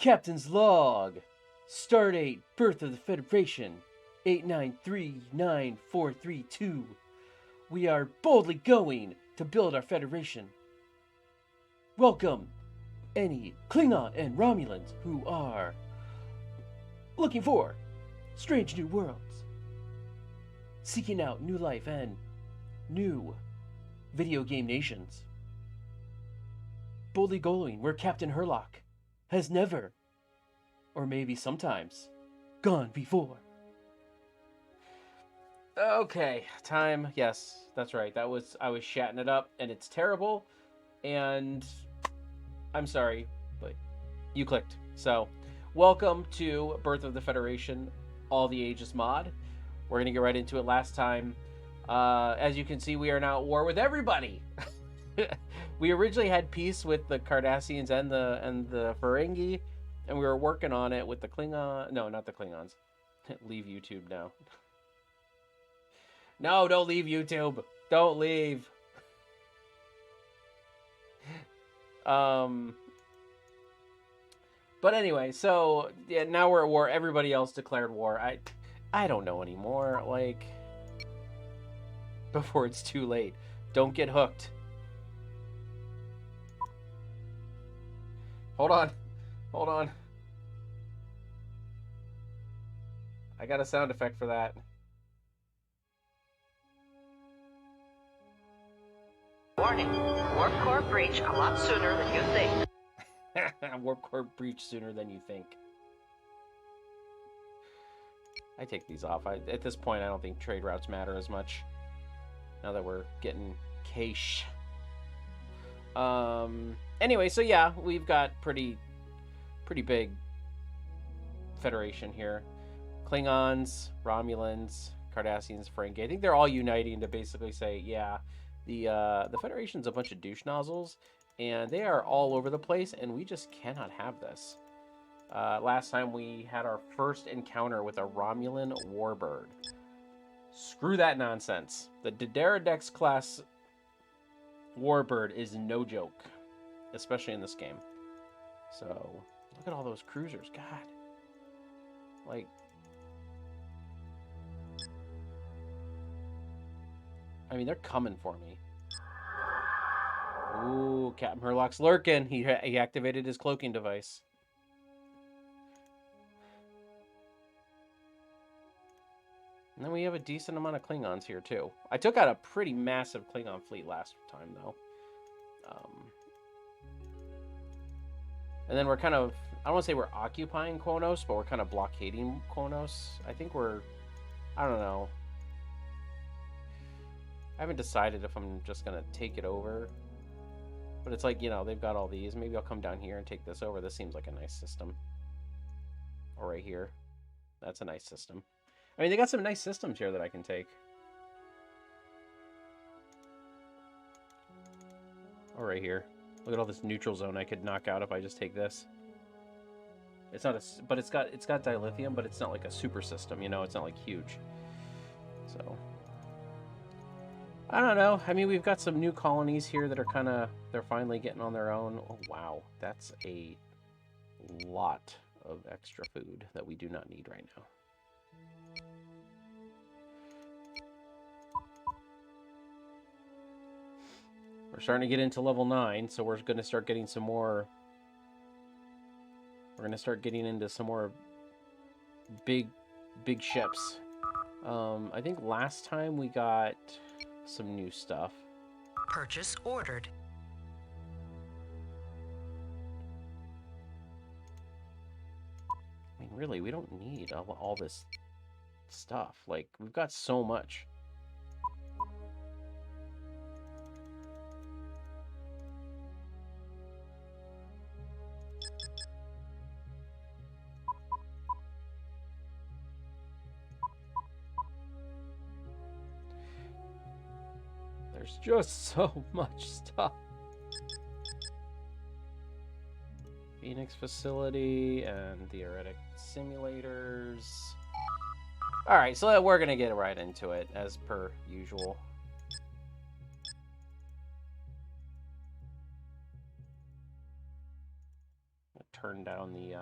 Captain's log. Stardate, birth of the Federation, 893942. We are boldly going to build our Federation. Welcome, any Klingon and Romulans who are looking for strange new worlds, seeking out new life and new video game nations. Boldly going where Captain Herlock has never, or maybe sometimes, gone before. Okay, time. Yes, that's right. I was shouting it up, and it's terrible, and I'm sorry, but you clicked. So, welcome to Birth of the Federation, All the Ages mod. We're gonna get right into it. Last time, as you can see, we are now at war with everybody. We originally had peace with the Cardassians and the Ferengi, and we were working on it with the Klingon. No, not the Klingons. Leave YouTube now. No, don't leave YouTube. Don't leave. But anyway, so yeah, now we're at war. Everybody else declared war. I don't know anymore. Like, before it's too late. Don't get hooked. Hold on. Hold on. I got a sound effect for that. Warning. Warp core breach a lot sooner than you think. Warp core breach sooner than you think. I take these off. At this point, I don't think trade routes matter as much. Now that we're getting cash. Anyway, so yeah, we've got pretty big Federation here. Klingons, Romulans, Cardassians, Ferengi. I think they're all uniting to basically say, yeah, the Federation's a bunch of douche nozzles, and they are all over the place, and we just cannot have this. Last time we had our first encounter with a Romulan warbird. Screw that nonsense. The Dideradex class warbird is no joke, especially in this game. So, look at all those cruisers. God. Like, I mean, they're coming for me. Ooh, Captain Herlock's lurking. He activated his cloaking device. And then we have a decent amount of Klingons here, too. I took out a pretty massive Klingon fleet last time, though. And then we're kind of, I don't want to say we're occupying Kronos, but we're kind of blockading Kronos. I think we're, I don't know. I haven't decided if I'm just going to take it over. But it's like, you know, they've got all these. Maybe I'll come down here and take this over. This seems like a nice system. Or right here. That's a nice system. I mean, they got some nice systems here that I can take. Or right here. Look at all this neutral zone I could knock out if I just take this. It's not a, but it's got dilithium, but it's not like a super system, you know. It's not like huge. So I don't know. I mean, we've got some new colonies here that are kind of, they're finally getting on their own. Oh wow, that's a lot of extra food that we do not need right now. We're starting to get into level 9, so we're going to start getting some more. We're going to start getting into some more big ships. I think last time we got some new stuff. Purchase ordered. I mean, really, we don't need all this stuff. Like, we've got so much. There's just so much stuff. Phoenix facility and theoretic simulators. Alright, so we're gonna get right into it, as per usual. turn down the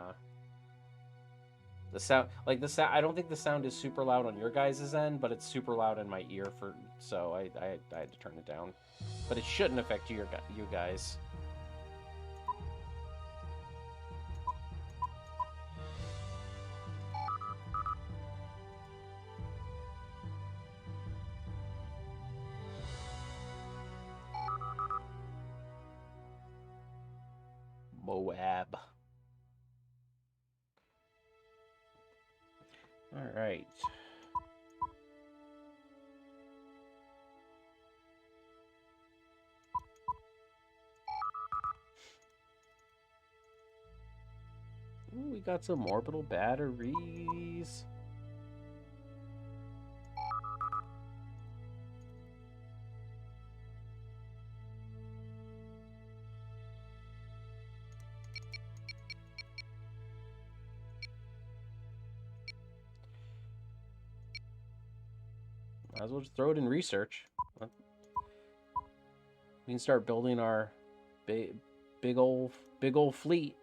sound. Like the sound, I don't think the sound is super loud on your guys' end, but it's super loud in my ear so I had to turn it down. But it shouldn't affect you guys. Moab. All right. Ooh, we got some orbital batteries. Might as well just throw it in research. We can start building our big old fleet.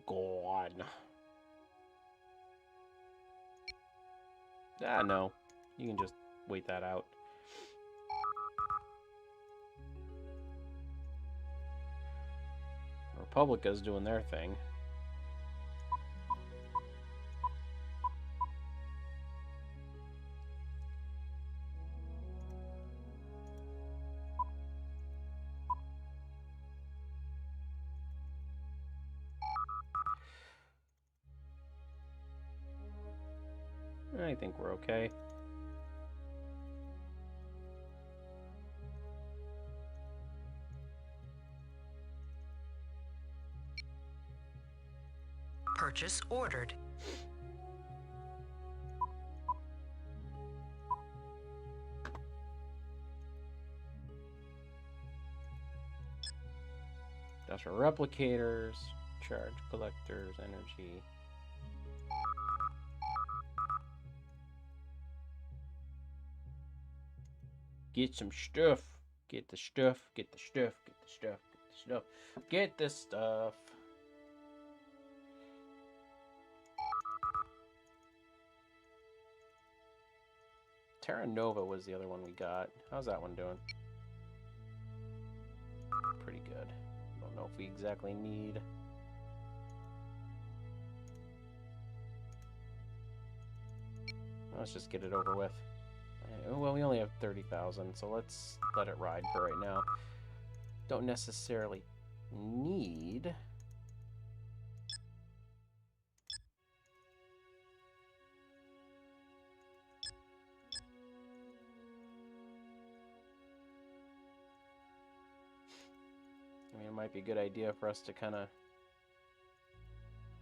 Go on. Ah, no. You can just wait that out. Republica's doing their thing. I think we're okay. Purchase ordered. Industrial replicators, charge collectors, energy. Get some stuff. Get the stuff. Get the stuff. Get the stuff. Get the stuff. Get the stuff. Terra Nova was the other one we got. How's that one doing? Pretty good. Don't know if we exactly need... Let's just get it over with. Well, we only have 30,000, so let's let it ride for right now. Don't necessarily need... I mean, it might be a good idea for us to kind of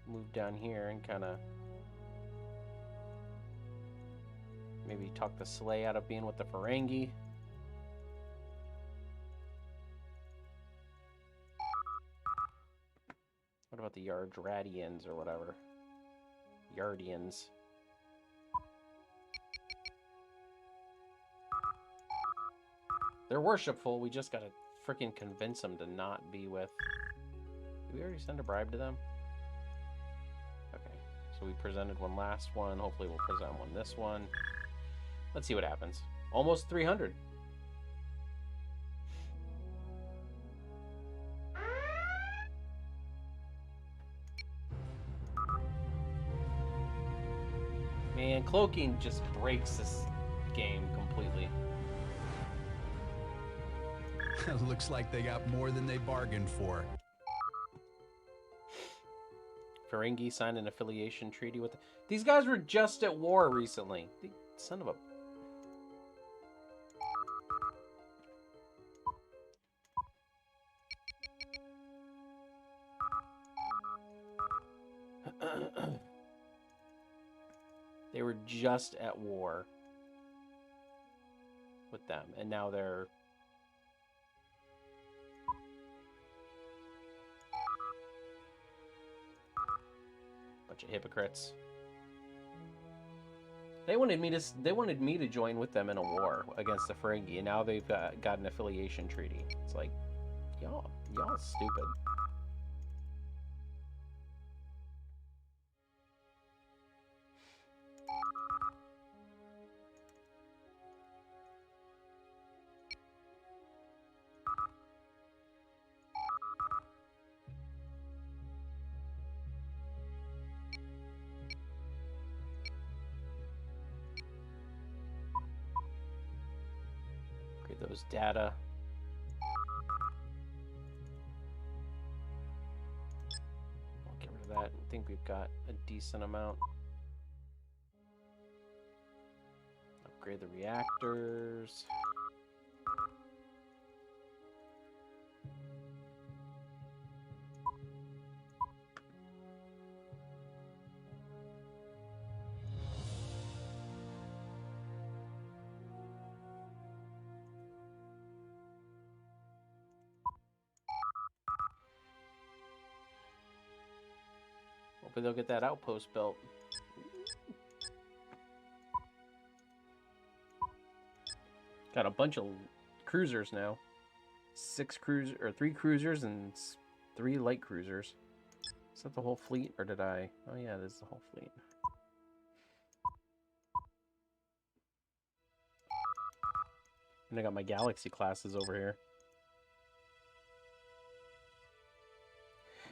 move down here and kind of maybe talk the sleigh out of being with the Ferengi. What about the Yardradians or whatever? Yardians. They're worshipful. We just gotta freaking convince them to not be with... Did we already send a bribe to them? Okay. So we presented one last one. Hopefully we'll present one this one. Let's see what happens. Almost 300. Man, cloaking just breaks this game completely. Looks like they got more than they bargained for. Ferengi signed an affiliation treaty with... These guys were just at war recently. Son of a... They were just at war with them, and now they're Bunch of hypocrites. They wanted me to join with them in a war against the Ferengi, and now they've got an affiliation treaty. It's like, y'all stupid. Those data. I'll get rid of that. I think we've got a decent amount. Upgrade the reactors. Hopefully they'll get that outpost built. Got a bunch of cruisers now. 3 cruisers and 3 light cruisers. Is that the whole fleet, or did I? Oh yeah, this is the whole fleet. And I got my Galaxy classes over here.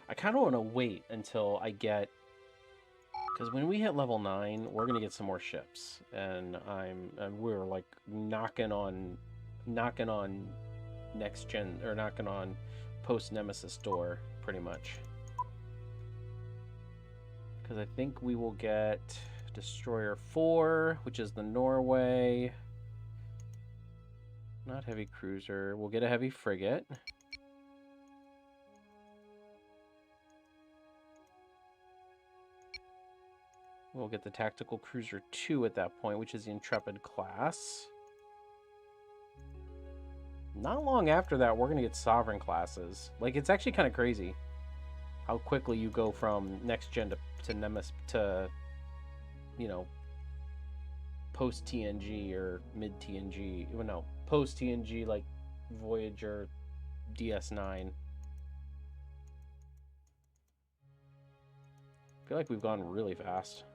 I kind of want to wait until I get, because when we hit level 9, we're gonna get some more ships, and we're like knocking on next gen, or knocking on Post Nemesis door pretty much. Because I think we will get Destroyer 4, which is the Norway. Not heavy cruiser. We'll get a heavy frigate. We'll get the Tactical Cruiser 2 at that point, which is the Intrepid class. Not long after that, we're going to get Sovereign classes. Like, it's actually kind of crazy how quickly you go from next gen to Nemesis to, you know, post TNG or mid TNG. Well, no, post TNG, like Voyager DS9. I feel like we've gone really fast.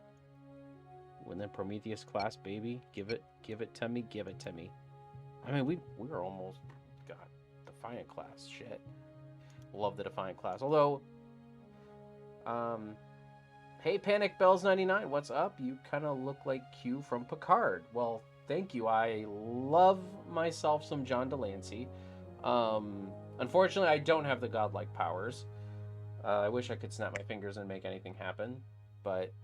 And then Prometheus class, baby, give it to me, give it to me. I mean, we were almost got Defiant class. Shit, love the Defiant class. Although, hey, Panic Bells 99, what's up? You kind of look like Q from Picard. Well, thank you. I love myself some John Delancey. Unfortunately, I don't have the godlike powers. I wish I could snap my fingers and make anything happen, but.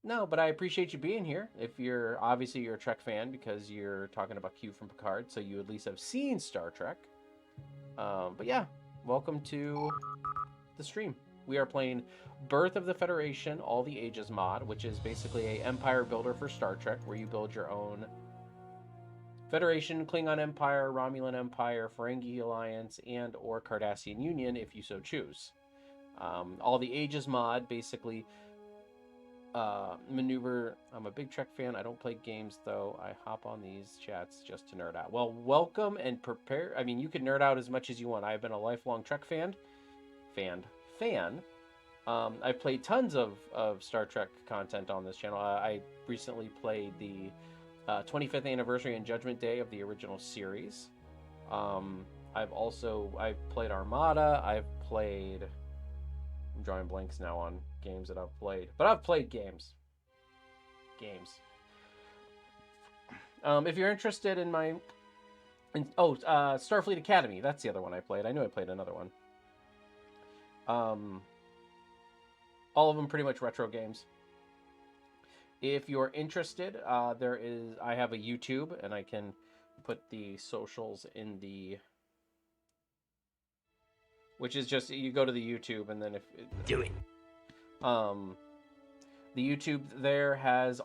No, but I appreciate you being here. If you're a Trek fan because you're talking about Q from Picard, so you at least have seen Star Trek. But yeah, welcome to the stream. We are playing Birth of the Federation, All the Ages mod, which is basically a empire builder for Star Trek, where you build your own Federation, Klingon Empire, Romulan Empire, Ferengi Alliance, and or Cardassian Union if you so choose. All the Ages mod basically maneuver. I'm a big Trek fan. I don't play games though. I hop on these chats just to nerd out. Well, welcome and prepare. I mean, you can nerd out as much as you want. I've been a lifelong Trek fan. I've played tons of Star Trek content on this channel. I recently played the 25th anniversary and Judgment Day of the original series. I've played Armada. I'm drawing blanks now on games that I've played, but I've played games. If you're interested in Starfleet Academy, that's the other one I played. I knew I played another one. All of them pretty much retro games. If you're interested, I have a YouTube, and I can put the socials in the. Which is just, you go to the YouTube, and then do it. The YouTube there has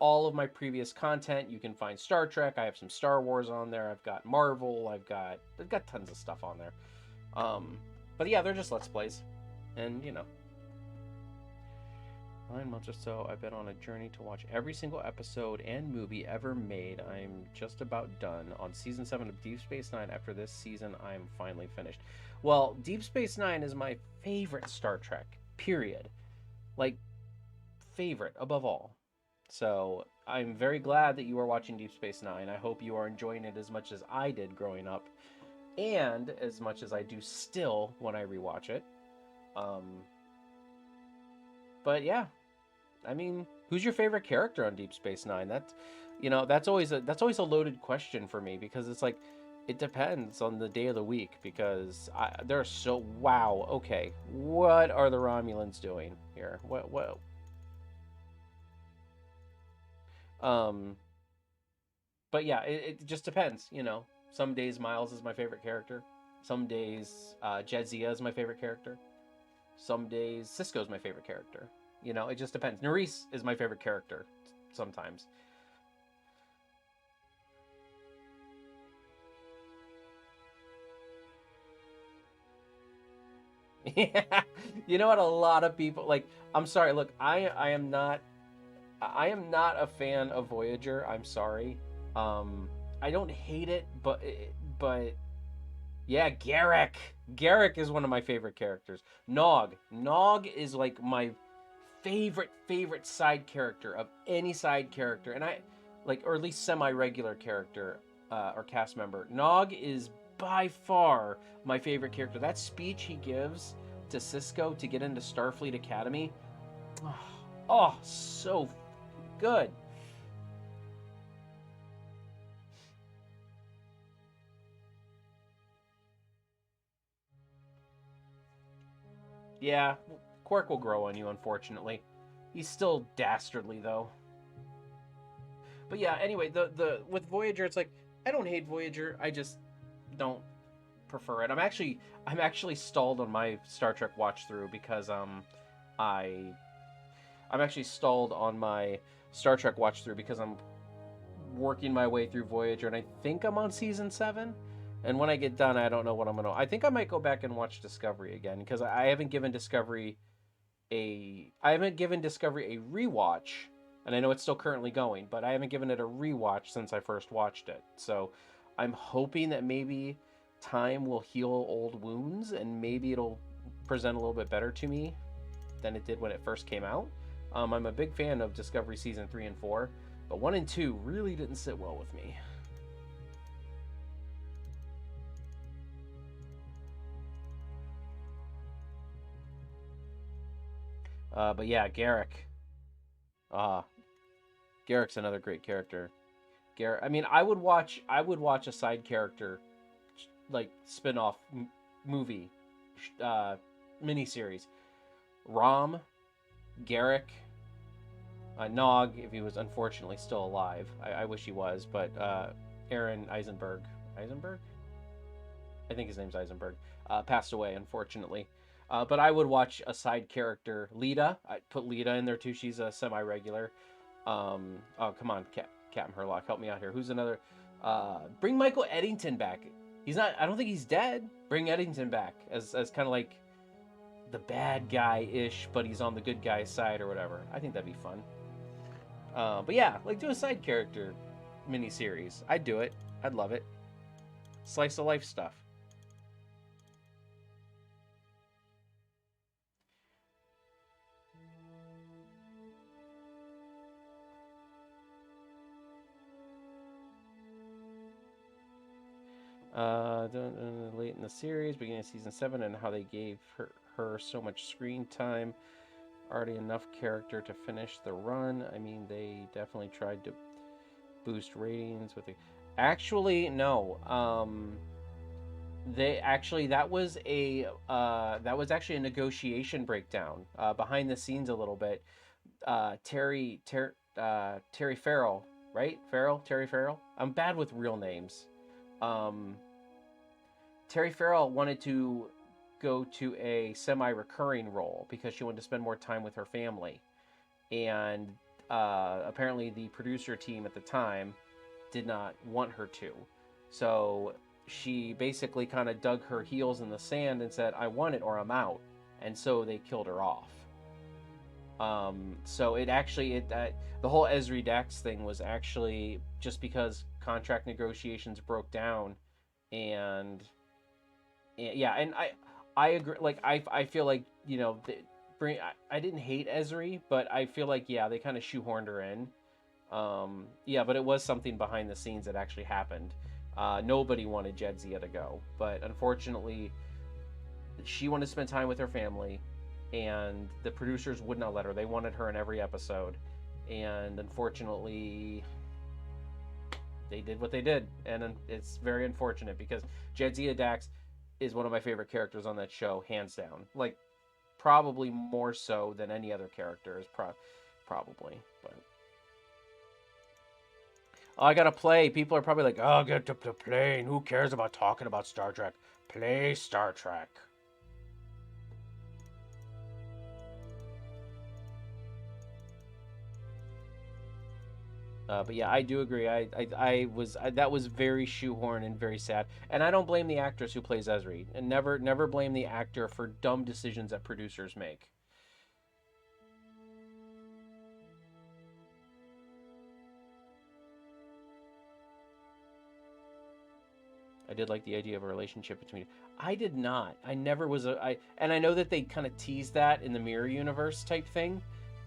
all of my previous content. You can find Star Trek. I have some Star Wars on there. I've got Marvel. I've got tons of stuff on there. But yeah, they're just Let's Plays, and you know. 9 months or so, I've been on a journey to watch every single episode and movie ever made. I'm just about done on season 7 of Deep Space Nine. After this season, I'm finally finished. Well, Deep Space Nine is my favorite Star Trek, period. Like, favorite above all. So I'm very glad that you are watching Deep Space Nine. I hope you are enjoying it as much as I did growing up, and as much as I do still when I rewatch it. Um, but yeah, I mean, who's your favorite character on Deep Space Nine? That's always a loaded question for me, because it's like, it depends on the day of the week, because they're so, wow. Okay, what are the Romulans doing here? What? Um, but yeah, it just depends. Some days Miles is my favorite character. Some days Jadzia is my favorite character. Some days Cisco's my favorite character. It just depends. Nerys is my favorite character sometimes. Yeah. You know what? A lot of people like. I'm sorry. Look, I am not. I am not a fan of Voyager. I'm sorry. Um, I don't hate it, but yeah, Garrick. Garrick is one of my favorite characters. Nog. Nog is like my favorite side character of any side character, and or at least semi-regular character or cast member. Nog is by far my favorite character. That speech he gives to Cisco to get into Starfleet Academy, oh, so good. Yeah, Quark will grow on you, unfortunately. He's still dastardly, though. But yeah, anyway, the with Voyager, it's like, I don't hate Voyager. I just don't prefer it. I'm actually stalled on my Star Trek watch through, because I I'm actually stalled on my Star Trek watch through because I'm working my way through Voyager, and I think I'm on season 7. And when I get done, I don't know what I'm gonna. I think I might go back and watch Discovery again, because I haven't given Discovery a rewatch, and I know it's still currently going, but I haven't given it a rewatch since I first watched it. So I'm hoping that maybe time will heal old wounds, and maybe it'll present a little bit better to me than it did when it first came out. I'm a big fan of Discovery season 3 and 4, but 1 and 2 really didn't sit well with me. But yeah, Garrick. Uh, Garrick's another great character. Garrick. I mean, I would watch a side character like spin-off movie, uh, miniseries. Rom, Garrick, Nog, if he was unfortunately still alive. I wish he was, but Aaron Eisenberg. Eisenberg? I think his name's Eisenberg. Passed away, unfortunately. But I would watch a side character, Lita. I'd put Lita in there too. She's a semi-regular. Oh, come on, Captain Herlock, help me out here. Who's another? Bring Michael Eddington back. He's not. I don't think he's dead. Bring Eddington back as kind of like the bad guy ish, but he's on the good guy's side or whatever. I think that'd be fun. But yeah, like, do a side character miniseries. I'd do it. I'd love it. Slice of life stuff. Late in the series, beginning of season 7, and how they gave her so much screen time. Already enough character to finish the run. I mean, they definitely tried to boost ratings with the. Actually, no. They actually that was actually a negotiation breakdown behind the scenes a little bit. Terry Farrell, right? Terry Farrell. I'm bad with real names. Um, Terry Farrell wanted to go to a semi-recurring role because she wanted to spend more time with her family, and apparently the producer team at the time did not want her to. So she basically kind of dug her heels in the sand and said, "I want it or I'm out." And so they killed her off. So it actually the whole Ezri Dax thing was actually just because contract negotiations broke down, and yeah, and I agree. Like I feel like I didn't hate Ezri, but I feel like yeah they kind of shoehorned her in. Yeah, but it was something behind the scenes that actually happened. Nobody wanted Jedzia to go, but unfortunately, she wanted to spend time with her family, and the producers would not let her. They wanted her in every episode, and unfortunately, they did what they did, and it's very unfortunate because Jadzia Dax is one of my favorite characters on that show, hands down. Like, probably more so than any other character is probably, but. Oh, I gotta play. People are probably like, "Oh, get to playing. Who cares about talking about Star Trek? Play Star Trek." But yeah, I do agree. That was very shoehorned and very sad. And I don't blame the actress who plays Ezri. And never blame the actor for dumb decisions that producers make. I did like the idea of a relationship between. I did not. I never was and I know that they kind of teased that in the Mirror Universe type thing.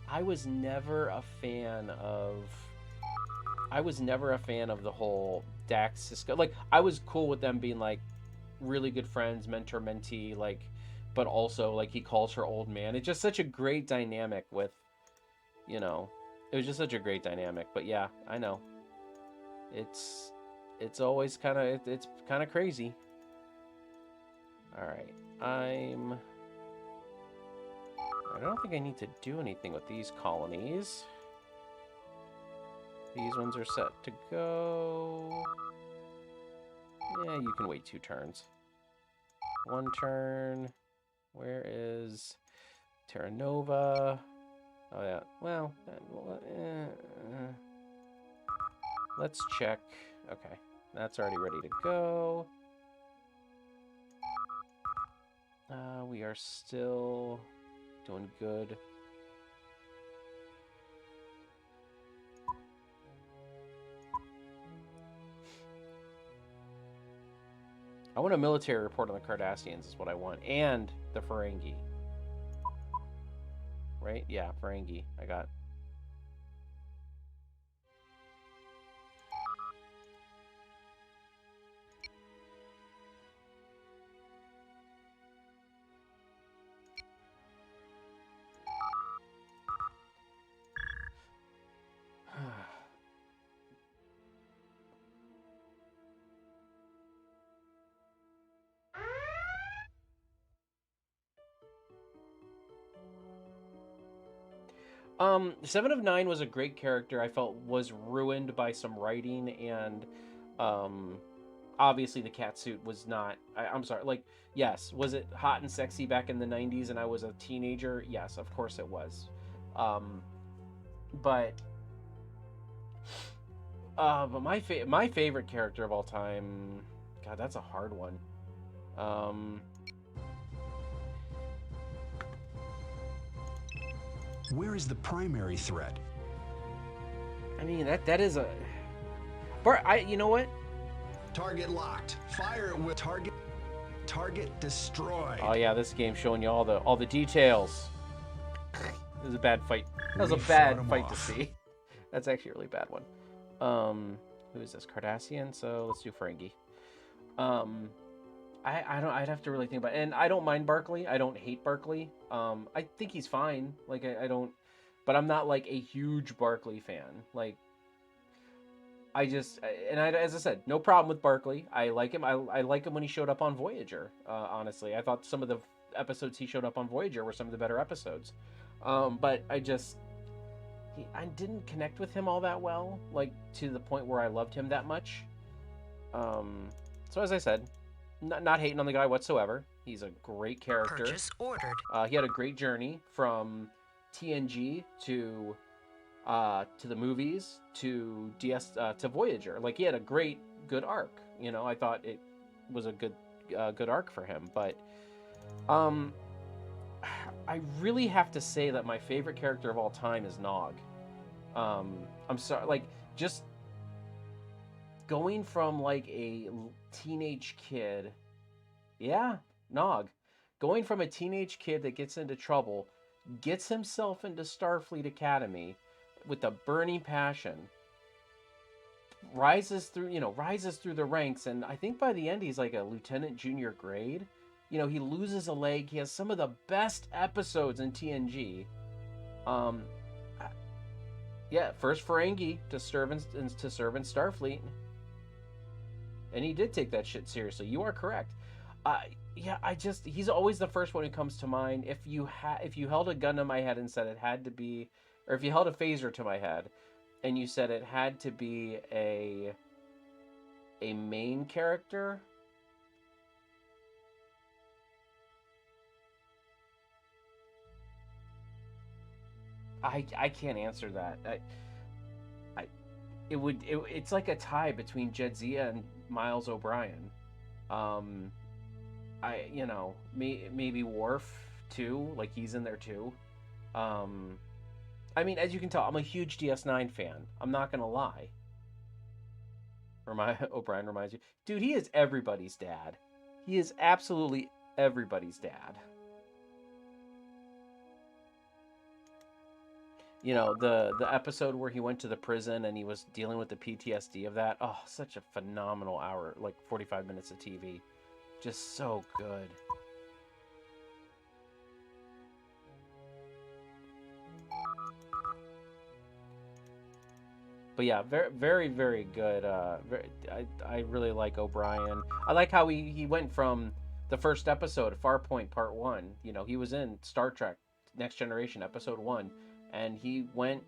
I was never a fan of. I was never a fan of the whole Dax Cisco. Like, I was cool with them being like really good friends, mentor mentee, like, but also like he calls her old man. It's just such a great dynamic with, you know, it was just such a great dynamic. But yeah, I know it's always it's kind of crazy. All right, I don't think I need to do anything with these colonies. These ones are set to go. Yeah, you can wait 2 turns. 1 turn. Where is Terra Nova? Oh, yeah. Well, let's check. Okay, that's already ready to go. We are still doing good. I want a military report on the Cardassians is what I want. And the Ferengi. Right? Yeah, Ferengi. I got. Seven of Nine was a great character. I felt was ruined by some writing, and obviously the cat suit was not. I'm sorry. Like, yes, was it hot and sexy back in the '90s, and I was a teenager? Yes, of course it was. But my favorite character of all time. God, that's a hard one. Where is the primary threat? I mean that is a. You know what? Target locked. Fire it with target. Target destroyed. Oh yeah, this game's showing you all the details. It was a bad fight. That was a bad fight to see. That's actually a really bad one. Who is this? Cardassian. So let's do Ferengi. I'd have to really think about it. And I don't mind Barkley. I don't hate Barkley. I think he's fine. Like I don't, but I'm not like a huge Barkley fan. Like as I said, no problem with Barkley. I like him. I like him when he showed up on Voyager. Honestly, I thought some of the episodes he showed up on Voyager were some of the better episodes. But I didn't connect with him all that well, like to the point where I loved him that much. So as I said, not hating on the guy whatsoever. He's a great character. Purchase ordered. He had a great journey from TNG to the movies to to Voyager. Like he had a good arc. You know, I thought it was a good arc for him. But I really have to say that my favorite character of all time is Nog. I'm sorry, like just going from like a teenage kid, yeah, Nog, going from a teenage kid that gets into trouble, gets himself into Starfleet Academy with a burning passion, rises through the ranks, and I think by the end he's like a lieutenant junior grade. He loses a leg. He has some of the best episodes in TNG. Um, yeah, first Ferengi to serve in Starfleet, and he did take that shit seriously. You are correct. Yeah, he's always the first one who comes to mind. If you held a gun to my head and said it had to be, or if you held a phaser to my head and you said it had to be a main character, I can't answer that. I it's like a tie between Jadzia and Miles O'Brien. Um, maybe Worf too, like he's in there too. Um, I mean, as you can tell, I'm a huge DS9 fan. I'm not gonna lie. O'Brien reminds you, dude. He is everybody's dad. He is absolutely everybody's dad. The episode where he went to the prison and he was dealing with the PTSD of that. Oh, such a phenomenal hour, like 45 minutes of TV. Just so good. But yeah, very, very, very good. I really like O'Brien. I like how he went from the first episode, Farpoint Part 1. He was in Star Trek Next Generation Episode 1. And he went,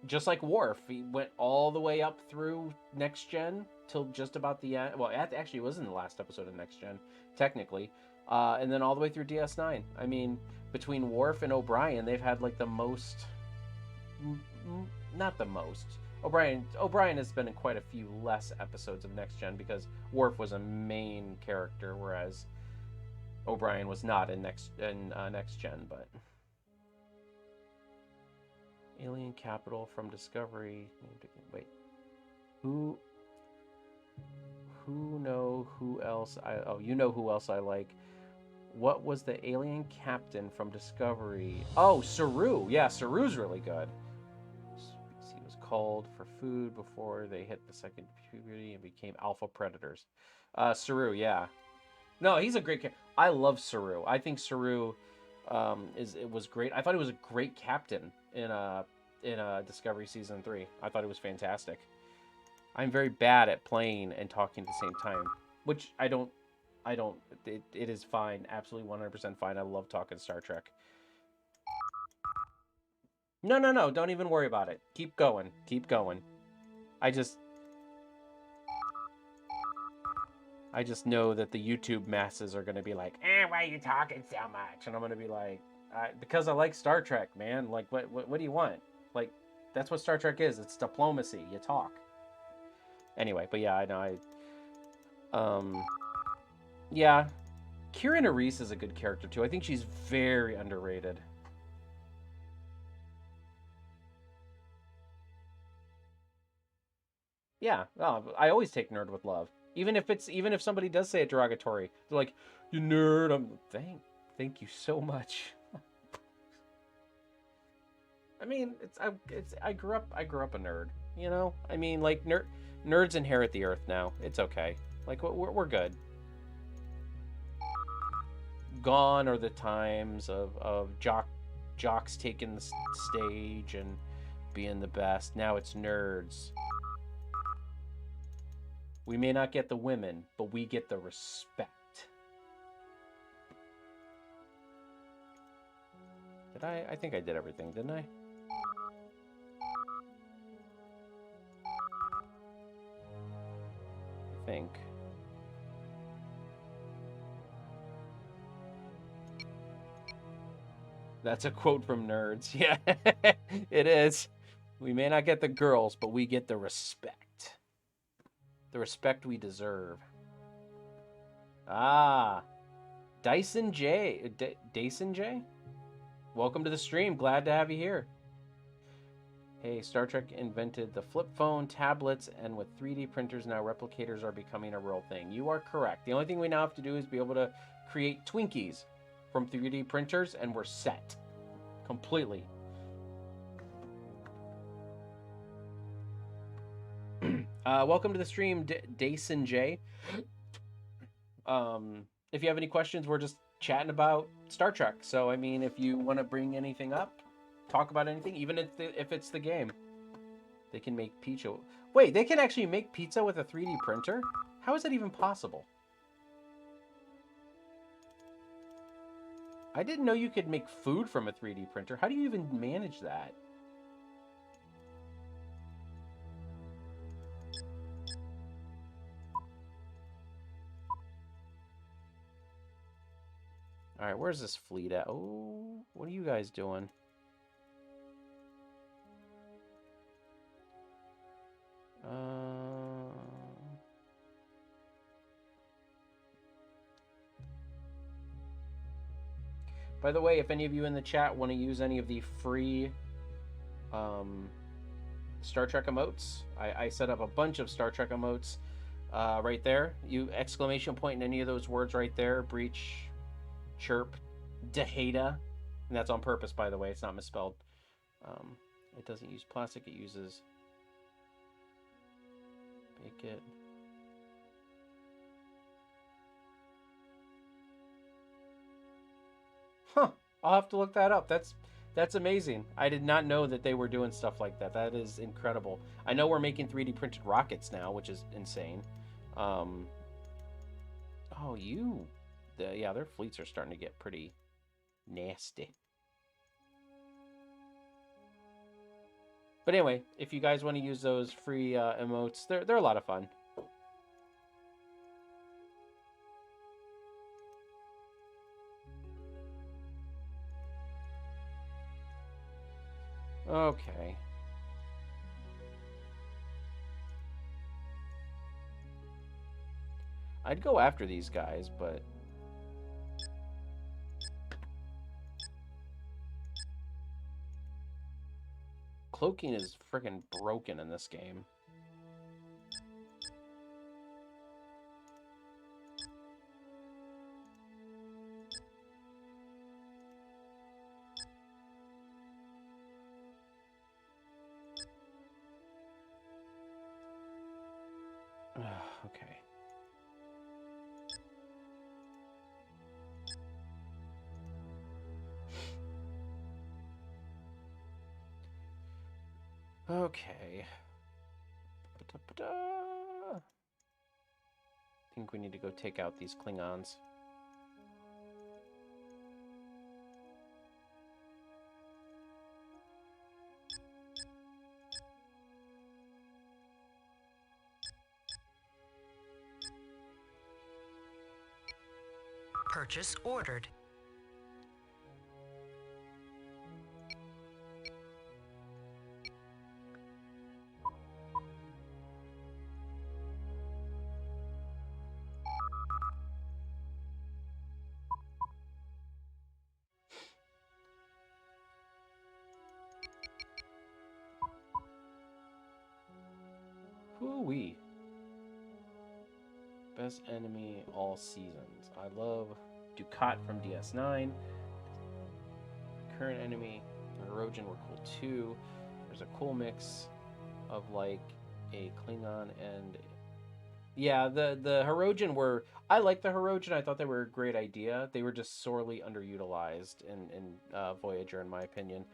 just like Worf, he went all the way up through Next Gen till just about the end. Well, actually, it was in the last episode of Next Gen, technically. And then all the way through DS9. I mean, between Worf and O'Brien, they've had like the most... Not the most. O'Brien has been in quite a few less episodes of Next Gen because Worf was a main character, whereas O'Brien was not in Next Gen, but... Alien capital from Discovery. Wait. Who know who else you know who else I like. What was the alien captain from Discovery? Oh, Saru. Yeah, Saru's really good. He was called for food before they hit the second puberty and became alpha predators. Saru, yeah. No, he's a great character. I love Saru. I think Saru was great. I thought he was a great captain in Discovery Season 3. I thought it was fantastic. I'm very bad at playing and talking at the same time, which I don't, it is fine. Absolutely 100% fine. I love talking Star Trek. No, don't even worry about it. Keep going. I just know that the YouTube masses are going to be like, why are you talking so much? And I'm going to be like, because I like Star Trek, man. Like, what do you want? Like, that's what Star Trek is. It's diplomacy. You talk. Anyway, but yeah, I know. Yeah, Kira Nerys is a good character too. I think she's very underrated. Yeah, I always take nerd with love. Even if somebody does say it derogatory, they're like, "You nerd." Thank you so much. I mean, I grew up a nerd. I mean, like nerds inherit the earth now. It's okay. Like we're good. Gone are the times of jocks taking the stage and being the best. Now it's nerds. We may not get the women, but we get the respect. Did I think I did everything, didn't I? I think. That's a quote from Nerds. Yeah, it is. We may not get the girls, but we get the respect. The respect we deserve. Ah. Dyson J? Welcome to the stream. Glad to have you here. Hey, Star Trek invented the flip phone, tablets, and with 3D printers now, replicators are becoming a real thing. You are correct. The only thing we now have to do is be able to create Twinkies from 3D printers, and we're set. Completely. Welcome to the stream, Dason J. If you have any questions, we're just chatting about Star Trek. So, I mean, if you want to bring anything up, talk about anything, even if it's the game. They can make pizza. Wait, they can actually make pizza with a 3D printer? How is that even possible? I didn't know you could make food from a 3D printer. How do you even manage that? All right, where's this fleet at? Oh, what are you guys doing? By the way, if any of you in the chat want to use any of the free Star Trek emotes, I set up a bunch of Star Trek emotes right there. You exclamation point in any of those words right there. Breach, chirp, Dehada. And that's on purpose, by the way. It's not misspelled. It doesn't use plastic. It uses... Make it... Huh. I'll have to look that up. That's amazing. I did not know that they were doing stuff like that. That is incredible. I know we're making 3D printed rockets now, which is insane. Oh, yeah, their fleets are starting to get pretty nasty. But anyway, if you guys want to use those free emotes, they're a lot of fun. Okay. I'd go after these guys, but... Cloaking is freaking broken in this game. Okay. Okay. I think we need to go take out these Klingons. Purchase ordered. Hoo-wee. Best enemy all seasons. I love Dukat from DS9. Current enemy, Hirogen were cool too. There's a cool mix of like a Klingon and... Yeah, the Hirogen were... I like the Hirogen. I thought they were a great idea. They were just sorely underutilized in Voyager, in my opinion.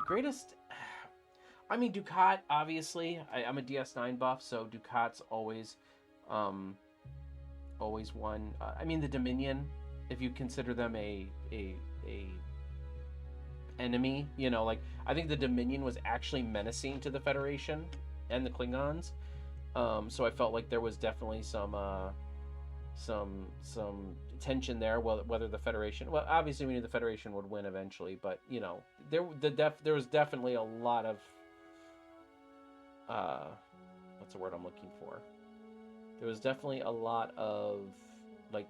Greatest... I mean, Dukat, obviously. I'm a DS9 buff, so Dukat's always one. I mean, the Dominion, if you consider them a enemy, you know, like, I think the Dominion was actually menacing to the Federation and the Klingons. So I felt like there was definitely some tension there. Whether the Federation, well, obviously we knew the Federation would win eventually, but you know, there was definitely a lot of what's the word I'm looking for? There was definitely a lot of like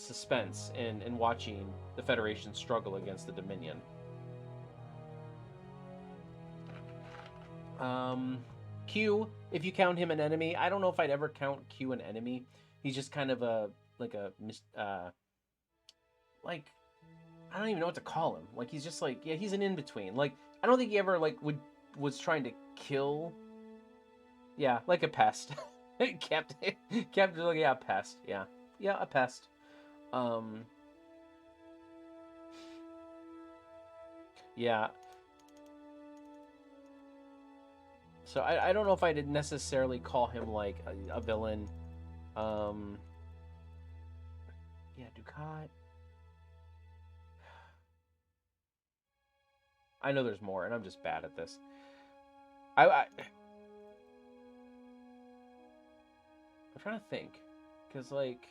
suspense in watching the Federation struggle against the Dominion. Q, if you count him an enemy, I don't know if I'd ever count Q an enemy. He's just kind of like I don't even know what to call him. Like, he's just like, yeah, he's an in-between. Like, I don't think he ever, like, was trying to kill. Yeah, like a pest. kept like, yeah, a pest. Yeah. Yeah, a pest. Yeah. So I don't know if I'd necessarily call him, like, a villain. Yeah, Ducat. I know there's more, and I'm just bad at this. I'm trying to think, because like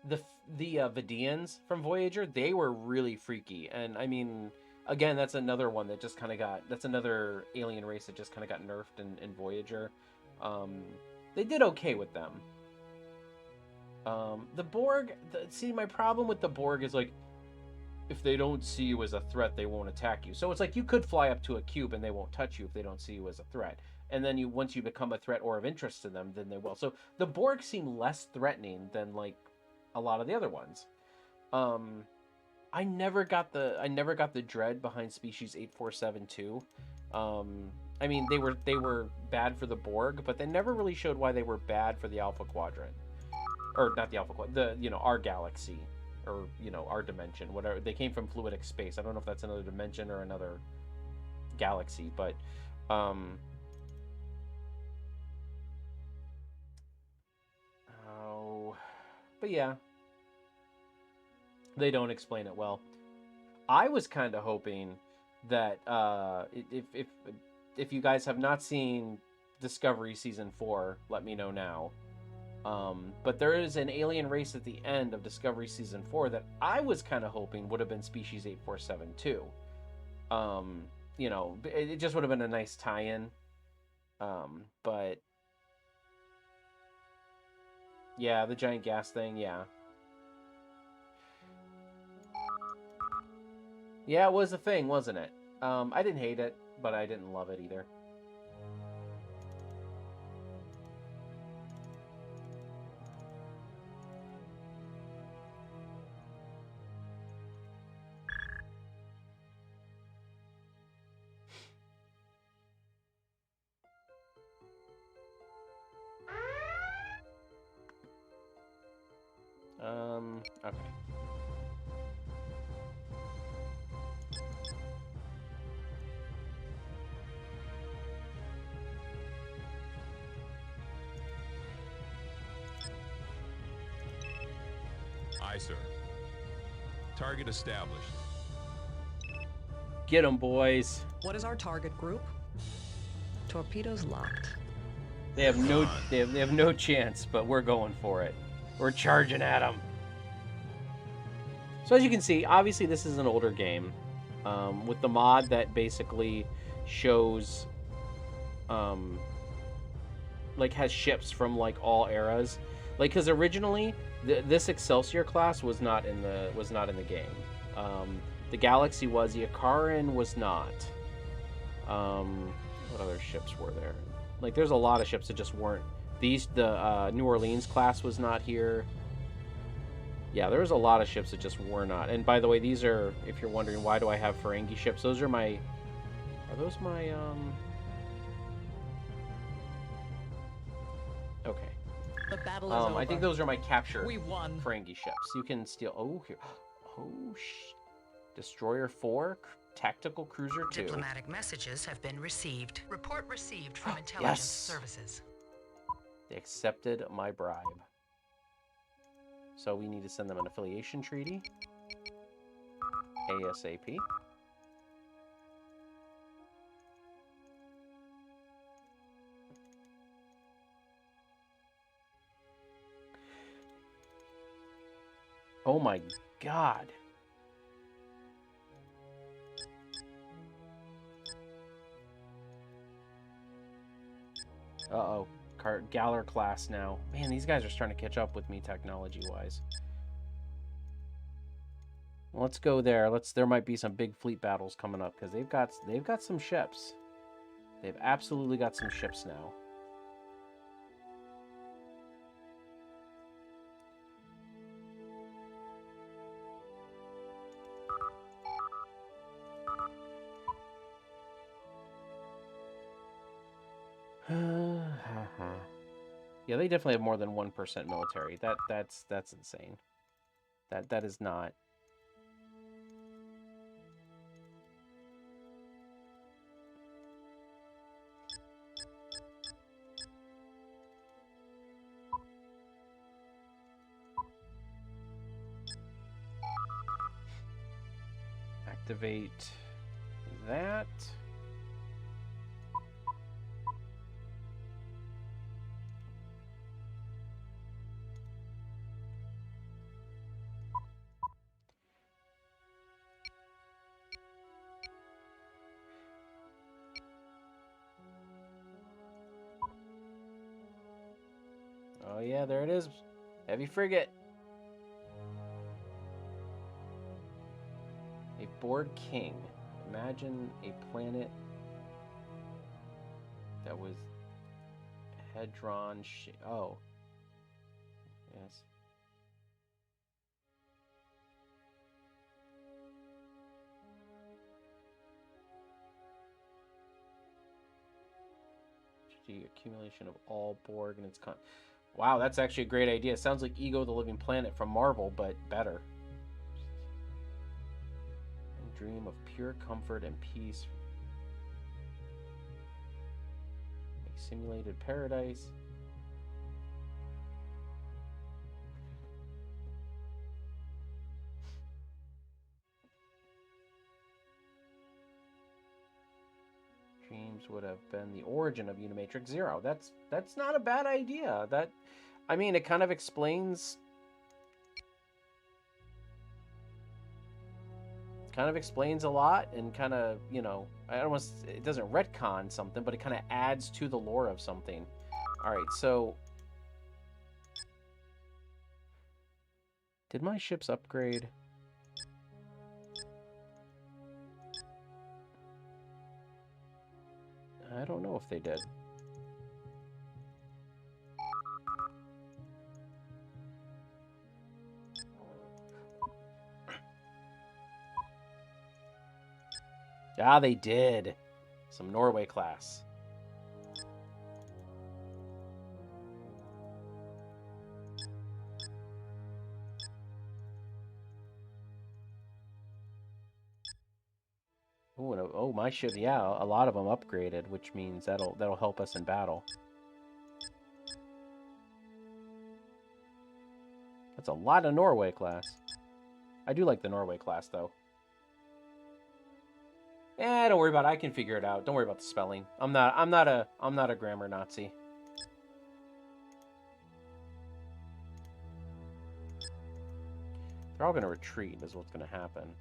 the Vidians from Voyager, they were really freaky, and I mean, again, that's another one that just kind of that's another alien race that just kind of got nerfed in Voyager. They did okay with them. The Borg, see, my problem with the Borg is like, if they don't see you as a threat, they won't attack you. So it's like you could fly up to a cube and they won't touch you if they don't see you as a threat. And then once you become a threat or of interest to them, then they will. So the Borg seem less threatening than like a lot of the other ones. I never got the dread behind Species 847-2. I mean, they were bad for the Borg, but they never really showed why they were bad for the Alpha Quadrant, or not the Alpha Quadrant, our galaxy. Or, our dimension, whatever. They came from fluidic space. I don't know if that's another dimension or another galaxy, but but yeah, they don't explain it well. I was kind of hoping that if you guys have not seen Discovery Season 4, let me know now. But there is an alien race at the end of Discovery Season 4 that I was kind of hoping would have been Species 847-2. It just would have been a nice tie-in. But yeah, the giant gas thing, yeah. Yeah, it was a thing, wasn't it? I didn't hate it, but I didn't love it either. Okay. Aye, sir. Target established. Get them, boys. What is our target group? Torpedoes locked. They have no chance, but we're going for it. We're charging at them. So as you can see, obviously this is an older game, with the mod that basically shows, like has ships from like all eras, like because originally this Excelsior class was not in the game. The Galaxy was, the Akaran was not. What other ships were there? Like there's a lot of ships that just weren't. The New Orleans class was not here. Yeah, there was a lot of ships that just were not. And by the way, these are, if you're wondering why do I have Ferengi ships, those are my, are those my, okay. The battle is over. I think those are my captured We won. Ferengi ships. You can steal, oh, here, Destroyer 4, Tactical Cruiser 2. Diplomatic messages have been received. Report received from intelligence Yes. services. They accepted my bribe. So we need to send them an affiliation treaty. ASAP. Oh my god. Uh-oh. Galler class now. Man, these guys are starting to catch up with me technology-wise. Let's go there. There might be some big fleet battles coming up because they've got some ships. They've absolutely got some ships now. Yeah, they definitely have more than 1% military. That's insane. That is not. Activate that. Oh yeah, there it is. Heavy frigate. A bored king. Imagine a planet that was Hedron. Oh. Yes. The accumulation of all Borg and its Wow, that's actually a great idea. It sounds like Ego the Living Planet from Marvel, but better. And dream of pure comfort and peace. A simulated paradise. Dreams would have been the origin of Unimatrix Zero. That's not a bad idea. I mean, it kind of explains a lot, and kind of, you know, it doesn't retcon something, but it kind of adds to the lore of something. All right, so did my ships upgrade? I don't know if they did. Ah, they did. Some Norway class. Ooh, oh, my ship, yeah, a lot of them upgraded, which means that'll help us in battle. That's a lot of Norway class. I do like the Norway class though. Don't worry about it. I can figure it out. Don't worry about the spelling. I'm not a grammar Nazi. They're all gonna retreat is what's gonna happen.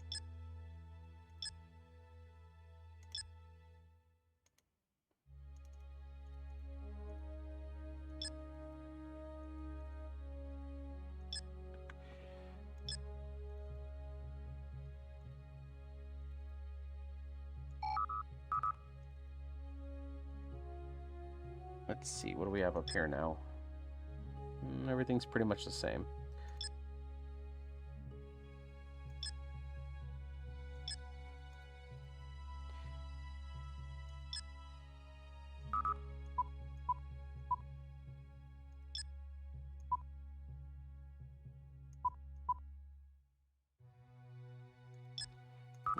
Let's see, what do we have up here now? Everything's pretty much the same.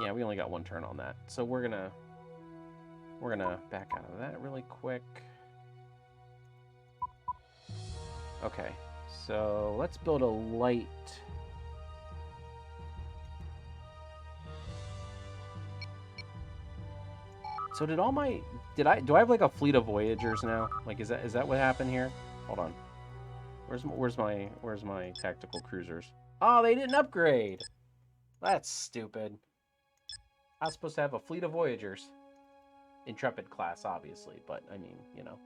Yeah, we only got one turn on that. So we're gonna back out of that really quick. Okay, so let's build a light. So do I have like a fleet of Voyagers now? Like, is that what happened here? Hold on. Where's my tactical cruisers? Oh, they didn't upgrade. That's stupid. I was supposed to have a fleet of Voyagers. Intrepid class, obviously, but I mean, you know.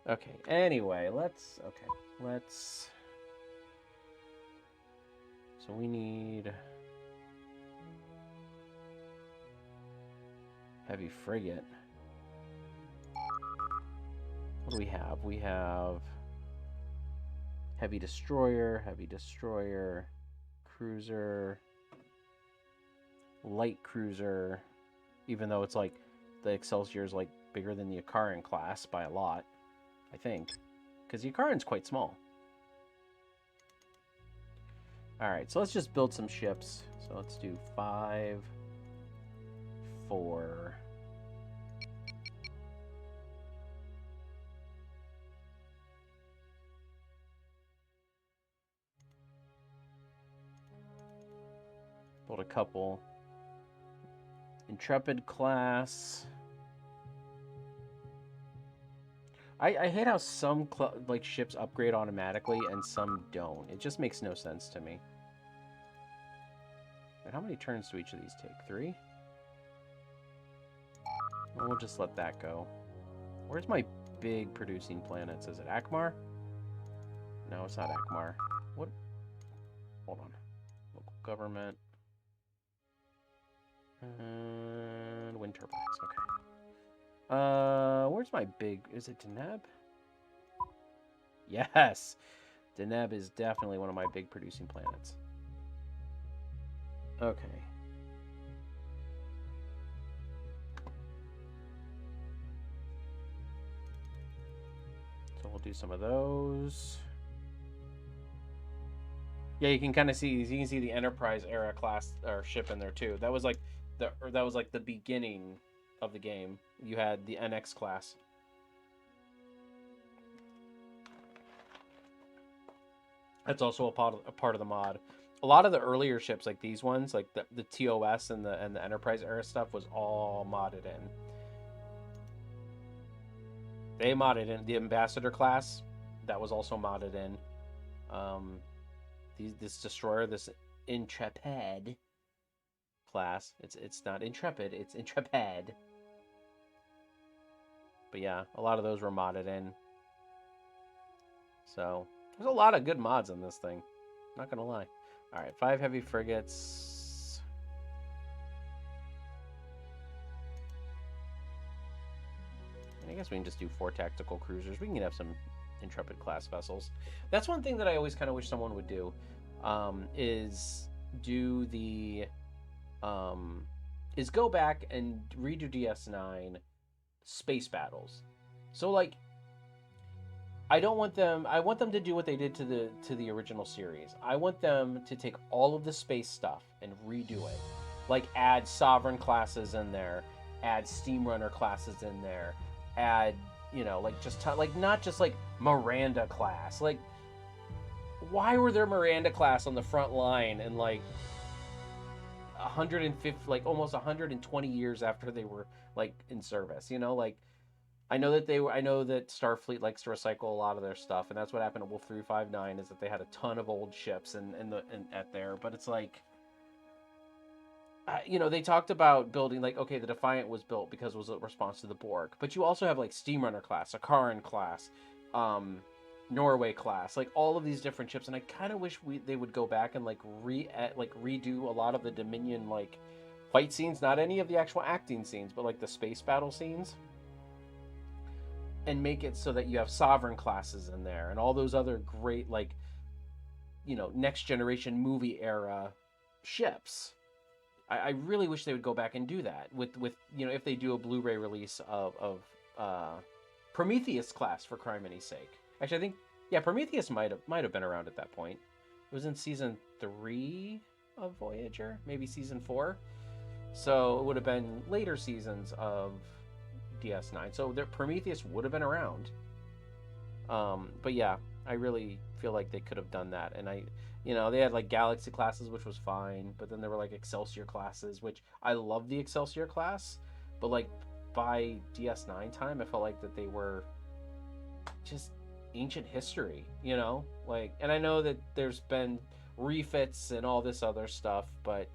Okay, anyway, let's... So we need... Heavy frigate. What do we have? We have... Heavy destroyer, cruiser, light cruiser, even though it's like the Excelsior is like bigger than the Ikaran class by a lot, I think, because the Ikaran's quite small. All right, so let's just build some ships. So let's do 5, 4. Build a couple. Intrepid class. I hate how some like ships upgrade automatically and some don't. It just makes no sense to me. And how many turns do each of these take? 3? Well, we'll just let that go. Where's my big producing planets? Is it Akmar? No, it's not Akmar. What? Hold on. Local government. And wind turbines. Okay. Where's my big... Is it Deneb? Yes! Deneb is definitely one of my big producing planets. Okay. So we'll do some of those. Yeah, you can kind of see... You can see the Enterprise era class or ship in there too. That was like the beginning of the game. You had the NX class. That's also a part of the mod. A lot of the earlier ships, like these ones, like the TOS and the Enterprise era stuff, was all modded in. They modded in the Ambassador class. That was also modded in. This destroyer, this Intrepid class. It's not Intrepid, it's Intrepid. But yeah, a lot of those were modded in. So there's a lot of good mods in this thing. Not gonna lie. All right, 5 heavy frigates. And I guess we can just do 4 tactical cruisers. We can have some Intrepid class vessels. That's one thing that I always kind of wish someone would do. Is do the is go back and redo DS9 space battles. So like I want them to do what they did to the original series. I want them to take all of the space stuff and redo it. Like add sovereign classes in there, add steamrunner classes in there, add, you know, like just like not just like Miranda class. Like why were there Miranda class on the front line and like 150, like almost 120 years after they were like in service, you know? Like I know that Starfleet likes to recycle a lot of their stuff, and that's what happened at Wolf 359 is that they had a ton of old ships at there, but it's like you know, they talked about building, like, okay, the Defiant was built because it was a response to the Borg, but you also have like Steamrunner class, Akaran class, Norway class, like all of these different ships, and I kind of wish they would go back and like redo a lot of the Dominion like fight scenes, not any of the actual acting scenes, but like the space battle scenes, and make it so that you have sovereign classes in there and all those other great, like, you know, next generation movie era ships. I really wish they would go back and do that with you know, if they do a Blu-ray release of Prometheus class, for criminy sake. Actually, I think, yeah, Prometheus might have been around at that point. It was in season 3 of Voyager, maybe season 4. So it would have been later seasons of DS9. So Prometheus would have been around. But yeah, I really feel like they could have done that. And you know, they had like Galaxy classes, which was fine. But then there were like Excelsior classes, which I love the Excelsior class. But like by DS9 time, I felt like that they were just ancient history, you know? Like, and I know that there's been refits and all this other stuff, but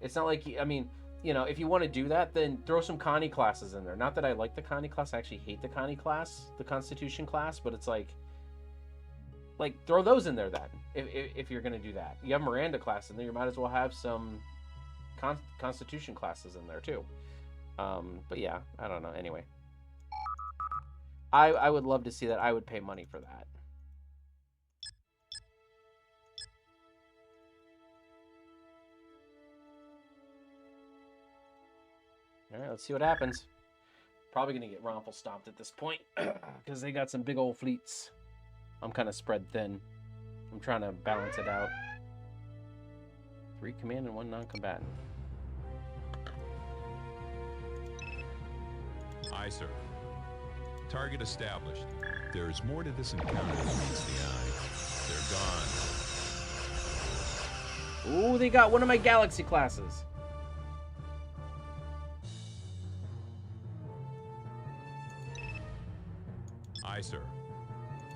it's not like, I mean, you know, if you want to do that, then throw some Connie classes in there. Not that I like the Connie class. I actually hate the Connie class, the Constitution class, but it's like throw those in there then. If you're gonna do that, you have Miranda class in there. You might as well have some Constitution classes in there too. But yeah, I don't know. Anyway, I would love to see that. I would pay money for that. All right, let's see what happens. Probably gonna get Romple stomped at this point because they got some big old fleets. I'm kind of spread thin. I'm trying to balance it out. 3 command and 1 non-combatant. Aye, sir. Target established. There's more to this encounter than meets the eye. They're gone. Ooh, they got one of my Galaxy classes. Aye, sir.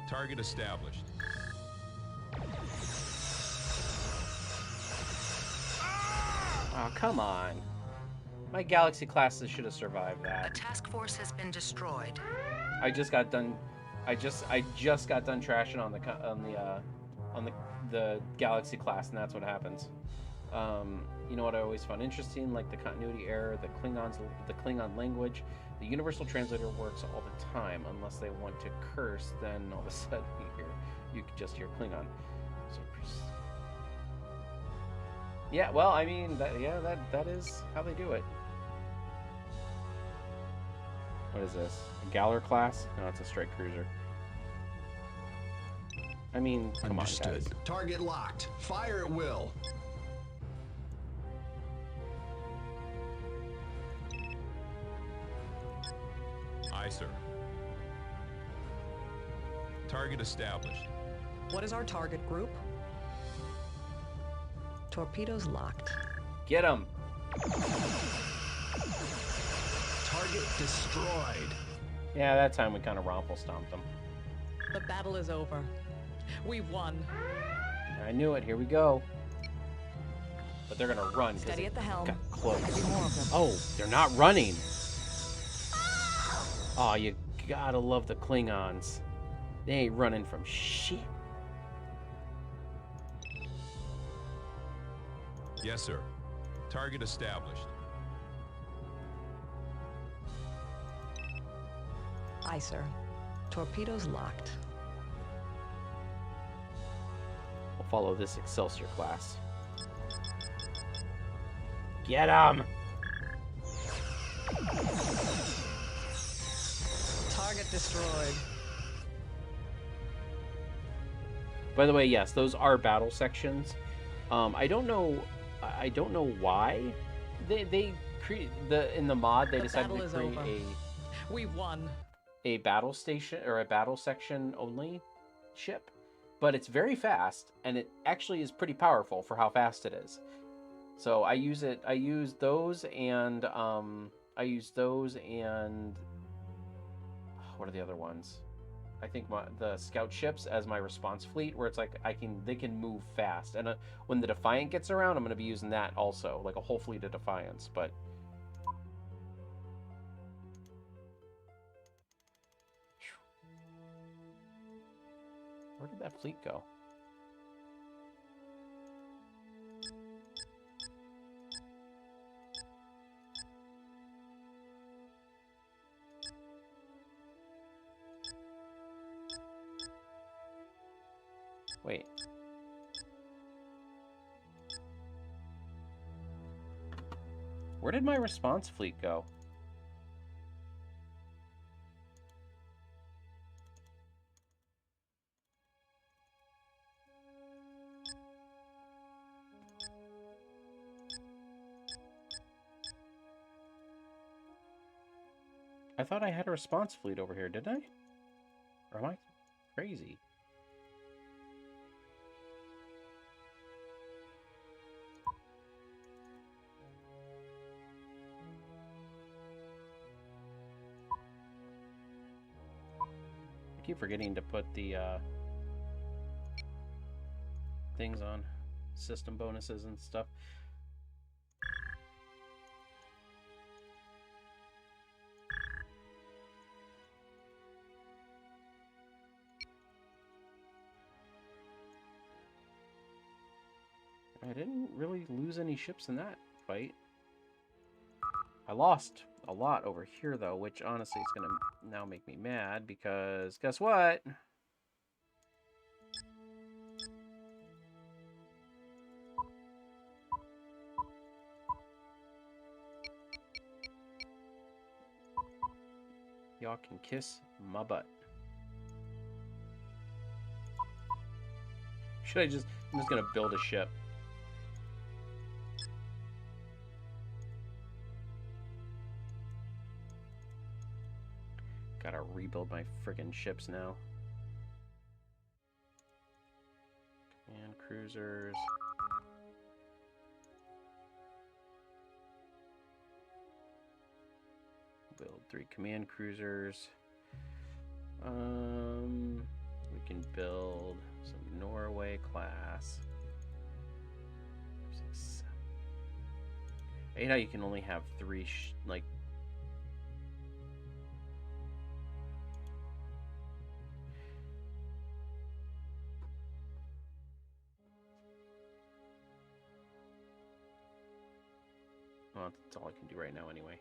Target established. Oh, come on. My Galaxy classes should have survived A that. task force has been destroyed. I just got done. I just got done trashing on the Galaxy class, and that's what happens. You know what I always found interesting, like the continuity error, the Klingon language. The universal translator works all the time, unless they want to curse. Then all of a sudden you can just hear Klingon. So, yeah, well, I mean, that is how they do it. What is this? A Galler class? No, it's a strike cruiser. I mean, come Understood. on, guys. Target locked. Fire at will. Aye, sir. Target established. What is our target group? Torpedoes locked. Get him! Target destroyed. Yeah, that time we kind of Romple stomped them. The battle is over. We won. I knew it. Here we go. But they're gonna run. Steady at the helm. Got close. There'll be more of them. Oh, they're not running. Oh, you gotta love the Klingons. They ain't running from shit. Yes, sir. Target established. Aye, sir. Torpedoes locked. We'll follow this Excelsior class. Get him! Target destroyed. By the way, yes, those are battle sections. I don't know why they create in the mod they decided to create We won. a battle station or a battle section only ship, but it's very fast and it actually is pretty powerful for how fast it is. So I use those and what are the other ones? I think the scout ships as my response fleet, where it's like they can move fast, and when the Defiant gets around, I'm going to be using that also, like a whole fleet of Defiants. But where did that fleet go? Wait. Where did my response fleet go? I thought I had a response fleet over here, didn't I? Or am I crazy? I keep forgetting to put the things on system bonuses and stuff. didn't really lose any ships in that fight. I lost a lot over here, though, which honestly is going to now make me mad because guess what? Y'all can kiss my butt. Should I just... I'm just going to build a ship. Gotta rebuild my friggin' ships now. Command cruisers. Build 3 command cruisers. We can build some Norway class. 6, 7. 8. How you can only have 3 like. Well, that's all I can do right now anyway.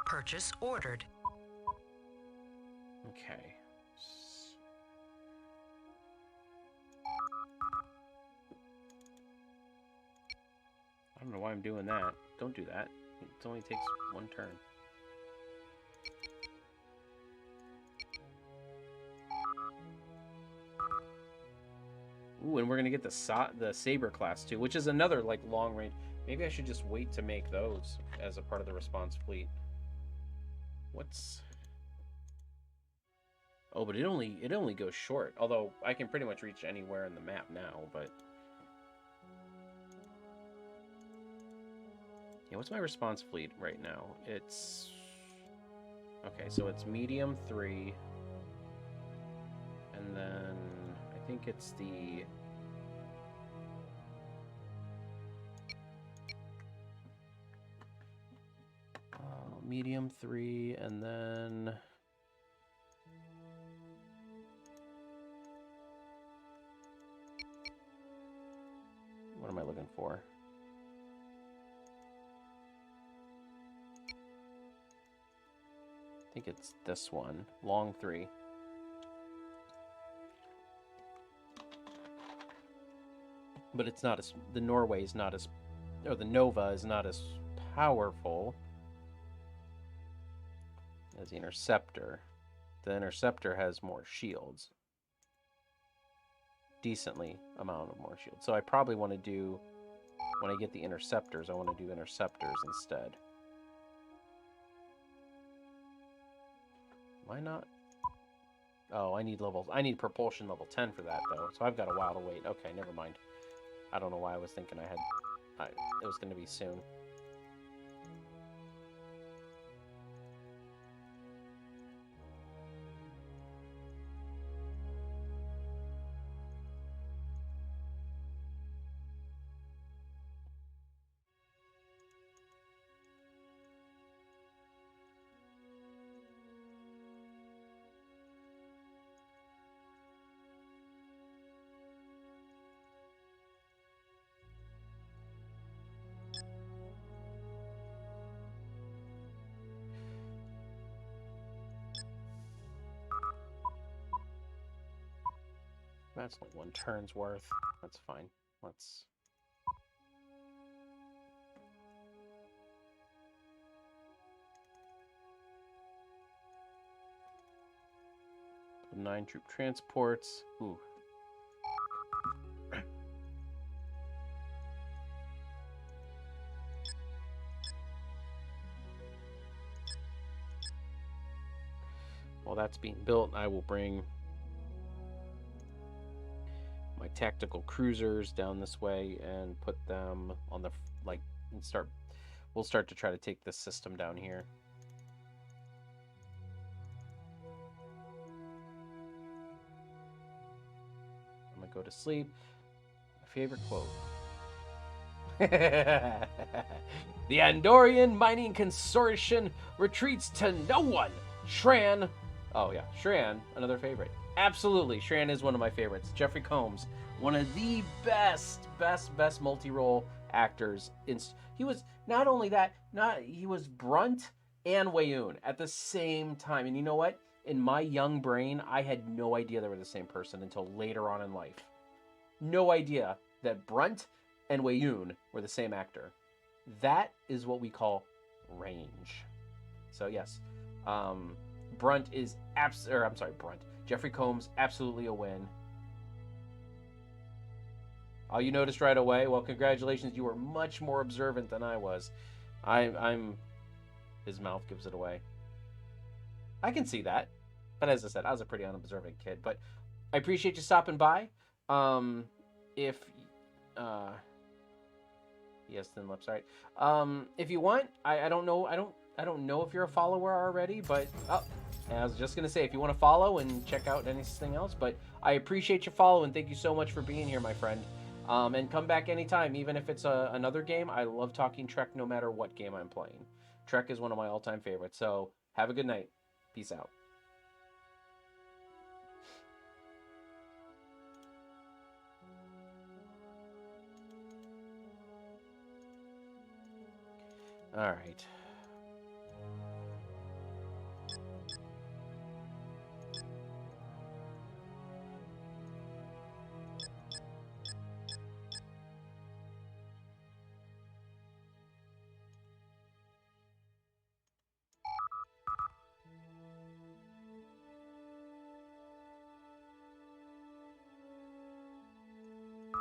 Purchase ordered. Okay. I don't know why I'm doing that. Don't do that. It only takes 1 turn. Ooh, and we're gonna get the Saber class too, which is another like long range. Maybe I should just wait to make those as a part of the response fleet. What's... Oh, but it only goes short. Although I can pretty much reach anywhere in the map now, but... Yeah, what's my response fleet right now? It's... Okay, so it's medium 3. And then I think it's the... medium 3, and then... What am I looking for? I think it's this one, long 3. But it's not as... The Norway is not as... Or the Nova is not as powerful as the Interceptor. The Interceptor has more shields. Decently amount of more shields. So I probably want to do... When I get the Interceptors, I want to do Interceptors instead. Why not? Oh, I need propulsion level 10 for that, though. So I've got a while to wait. Okay, never mind. I don't know why I was thinking it was going to be soon. That's like 1 turn's worth. That's fine. Let's... Nine troop transports. Ooh. While that's being built, I will bring my tactical cruisers down this way and put them on the we'll start to try to take this system down here. go to sleep. My favorite quote. The Andorian Mining Consortium retreats to no one. Shran. Oh, yeah. Shran, another favorite. Absolutely. Shran is one of my favorites. Jeffrey Combs, one of the best multi-role actors. He was not only that, he was Brunt and Wayoon at the same time. And you know what? In my young brain, I had no idea they were the same person until later on in life. No idea that Brunt and Wayoon were the same actor. That is what we call range. So yes, Brunt is Brunt. Jeffrey Combs, absolutely a win. Oh, you noticed right away? Well, congratulations. You were much more observant than I was. I'm. His mouth gives it away. I can see that. But as I said, I was a pretty unobservant kid. But I appreciate you stopping by. If yes, thin lips, right? If you want, I don't know, I don't know if you're a follower already, but I was just gonna say if you want to follow and check out anything else, but I appreciate you following. Thank you so much for being here, my friend. And come back anytime, even if it's another game. I love talking Trek no matter what game I'm playing. Trek is one of my all-time favorites. So have a good night. Peace out. All right.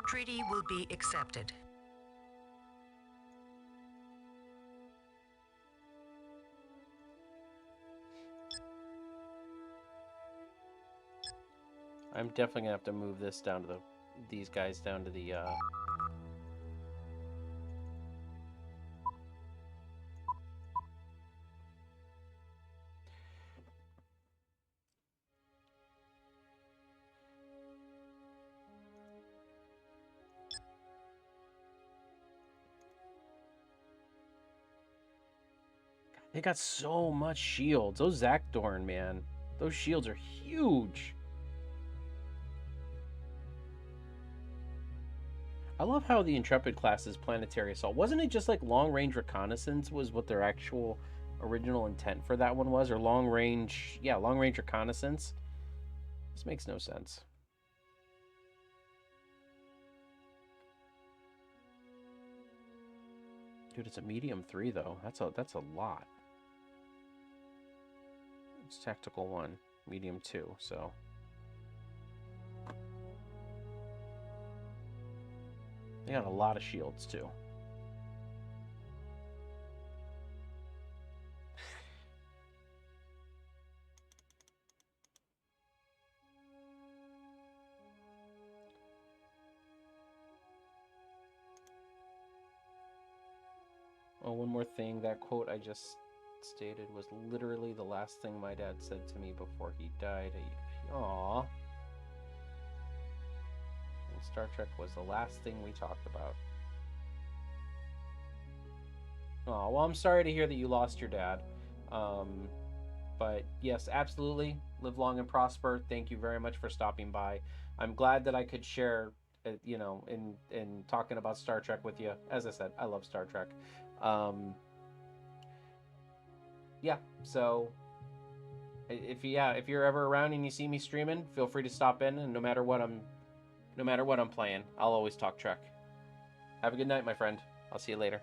Treaty will be accepted. I'm definitely gonna have to move this down to these guys down to the They got so much shields. Those Zakdorn, man. Those shields are huge. I love how the Intrepid class's planetary assault, wasn't it just like long-range reconnaissance was what their actual original intent for that one was? Or long-range reconnaissance? This makes no sense. Dude, it's a medium 3 though. That's a lot. It's tactical 1, medium 2, so they got a lot of shields too. Oh, one more thing. That quote I just stated was literally the last thing my dad said to me before he died. Aww. And Star Trek was the last thing we talked about. Oh, well, I'm sorry to hear that you lost your dad. But yes, absolutely. Live long and prosper. Thank you very much for stopping by. I'm glad that I could share, in talking about Star Trek with you. As I said, I love Star Trek. Yeah, so if you're ever around and you see me streaming, feel free to stop in, and no matter what I'm playing, I'll always talk Trek. Have a good night, my friend. I'll see you later.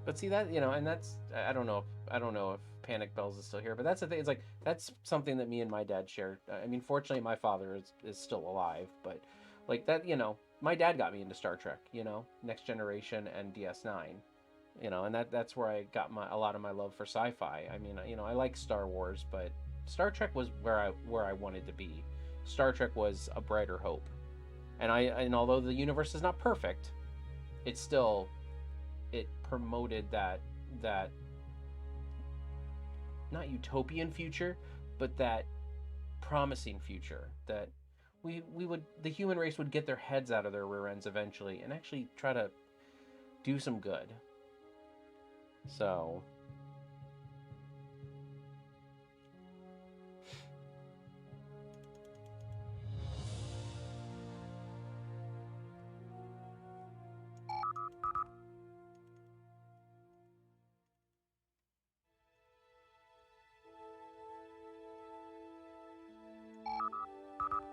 But see that, and that's, I don't know if Panic Bells is still here, but that's the thing. It's like, that's something that me and my dad shared. I mean, fortunately, my father is still alive, but like that, my dad got me into Star Trek, Next Generation and DS9, and that's where I got a lot of my love for sci-fi. I mean, I like Star Wars, but Star Trek was where I wanted to be. Star Trek was a brighter hope. And although the universe is not perfect, it promoted that that not utopian future, but that promising future that the human race would get their heads out of their rear ends eventually and actually try to do some good. So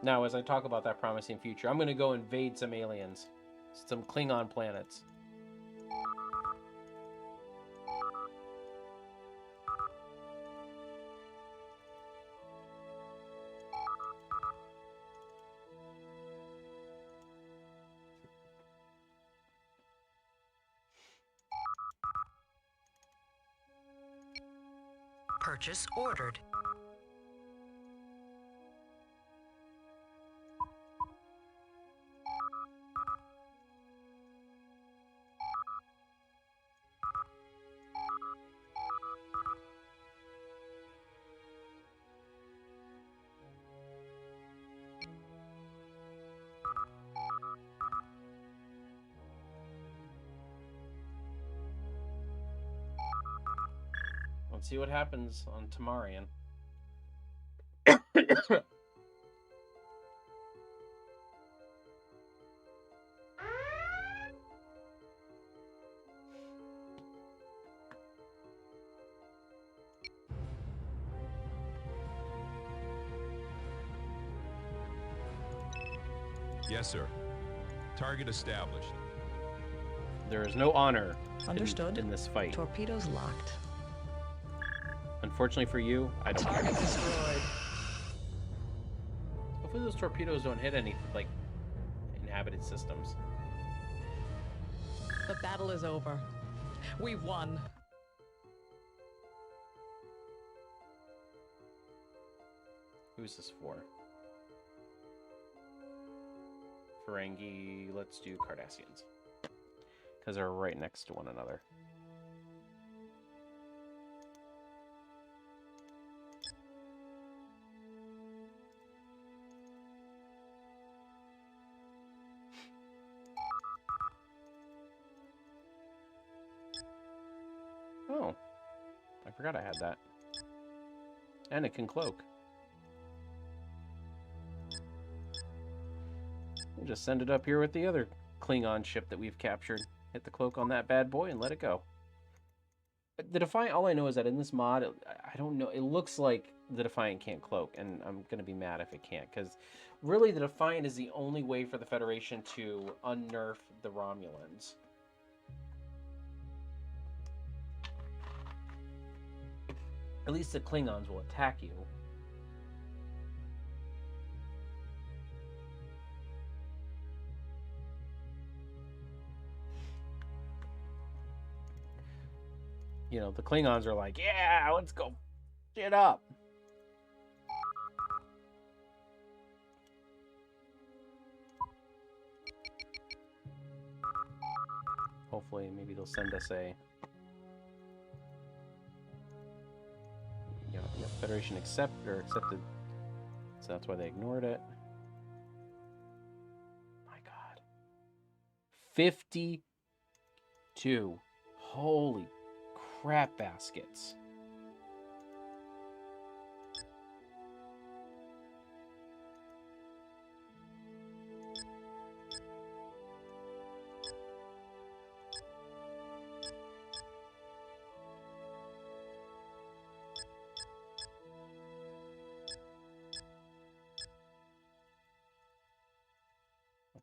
now, as I talk about that promising future, I'm going to go invade some aliens, some Klingon planets. Purchase ordered. Let's see what happens on Tamarian. Yes, sir. Target established. There is no honor Understood. in this fight. Torpedoes locked. Unfortunately for you, I don't. Target destroyed. Hopefully those torpedoes don't hit any, like, inhabited systems. The battle is over. We won. Who's this for? Ferengi, let's do Cardassians. Because they're right next to one another. Oh, I forgot I had that. And it can cloak. We'll just send it up here with the other Klingon ship that we've captured. Hit the cloak on that bad boy and let it go. The Defiant, all I know is that in this mod, I don't know, it looks like the Defiant can't cloak, and I'm going to be mad if it can't, because really the Defiant is the only way for the Federation to unnerf the Romulans. At least the Klingons will attack you. You know, the Klingons are like, yeah, let's go shit up. Hopefully, maybe they'll send us a... Yeah, Federation accepted. So that's why they ignored it. My God. 52. Holy crap baskets.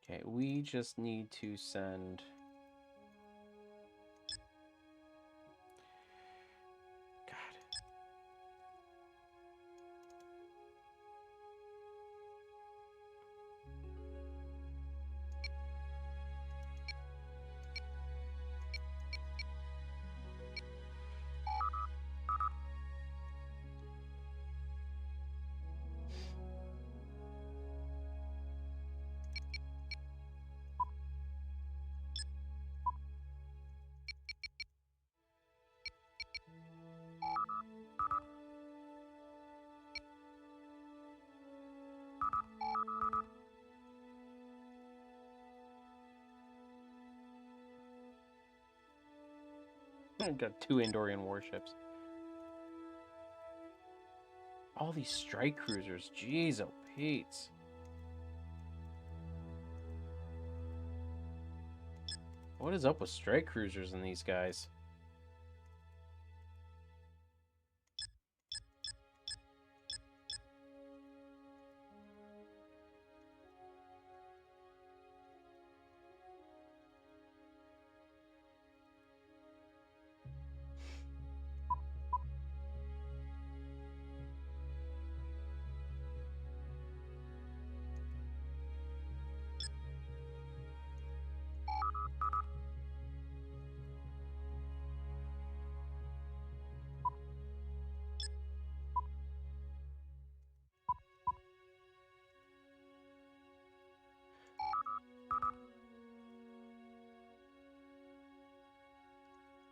Okay, we just need to send... God. Got 2 Andorian warships. All these strike cruisers. Jeez, oh Pete's. What is up with strike cruisers and these guys?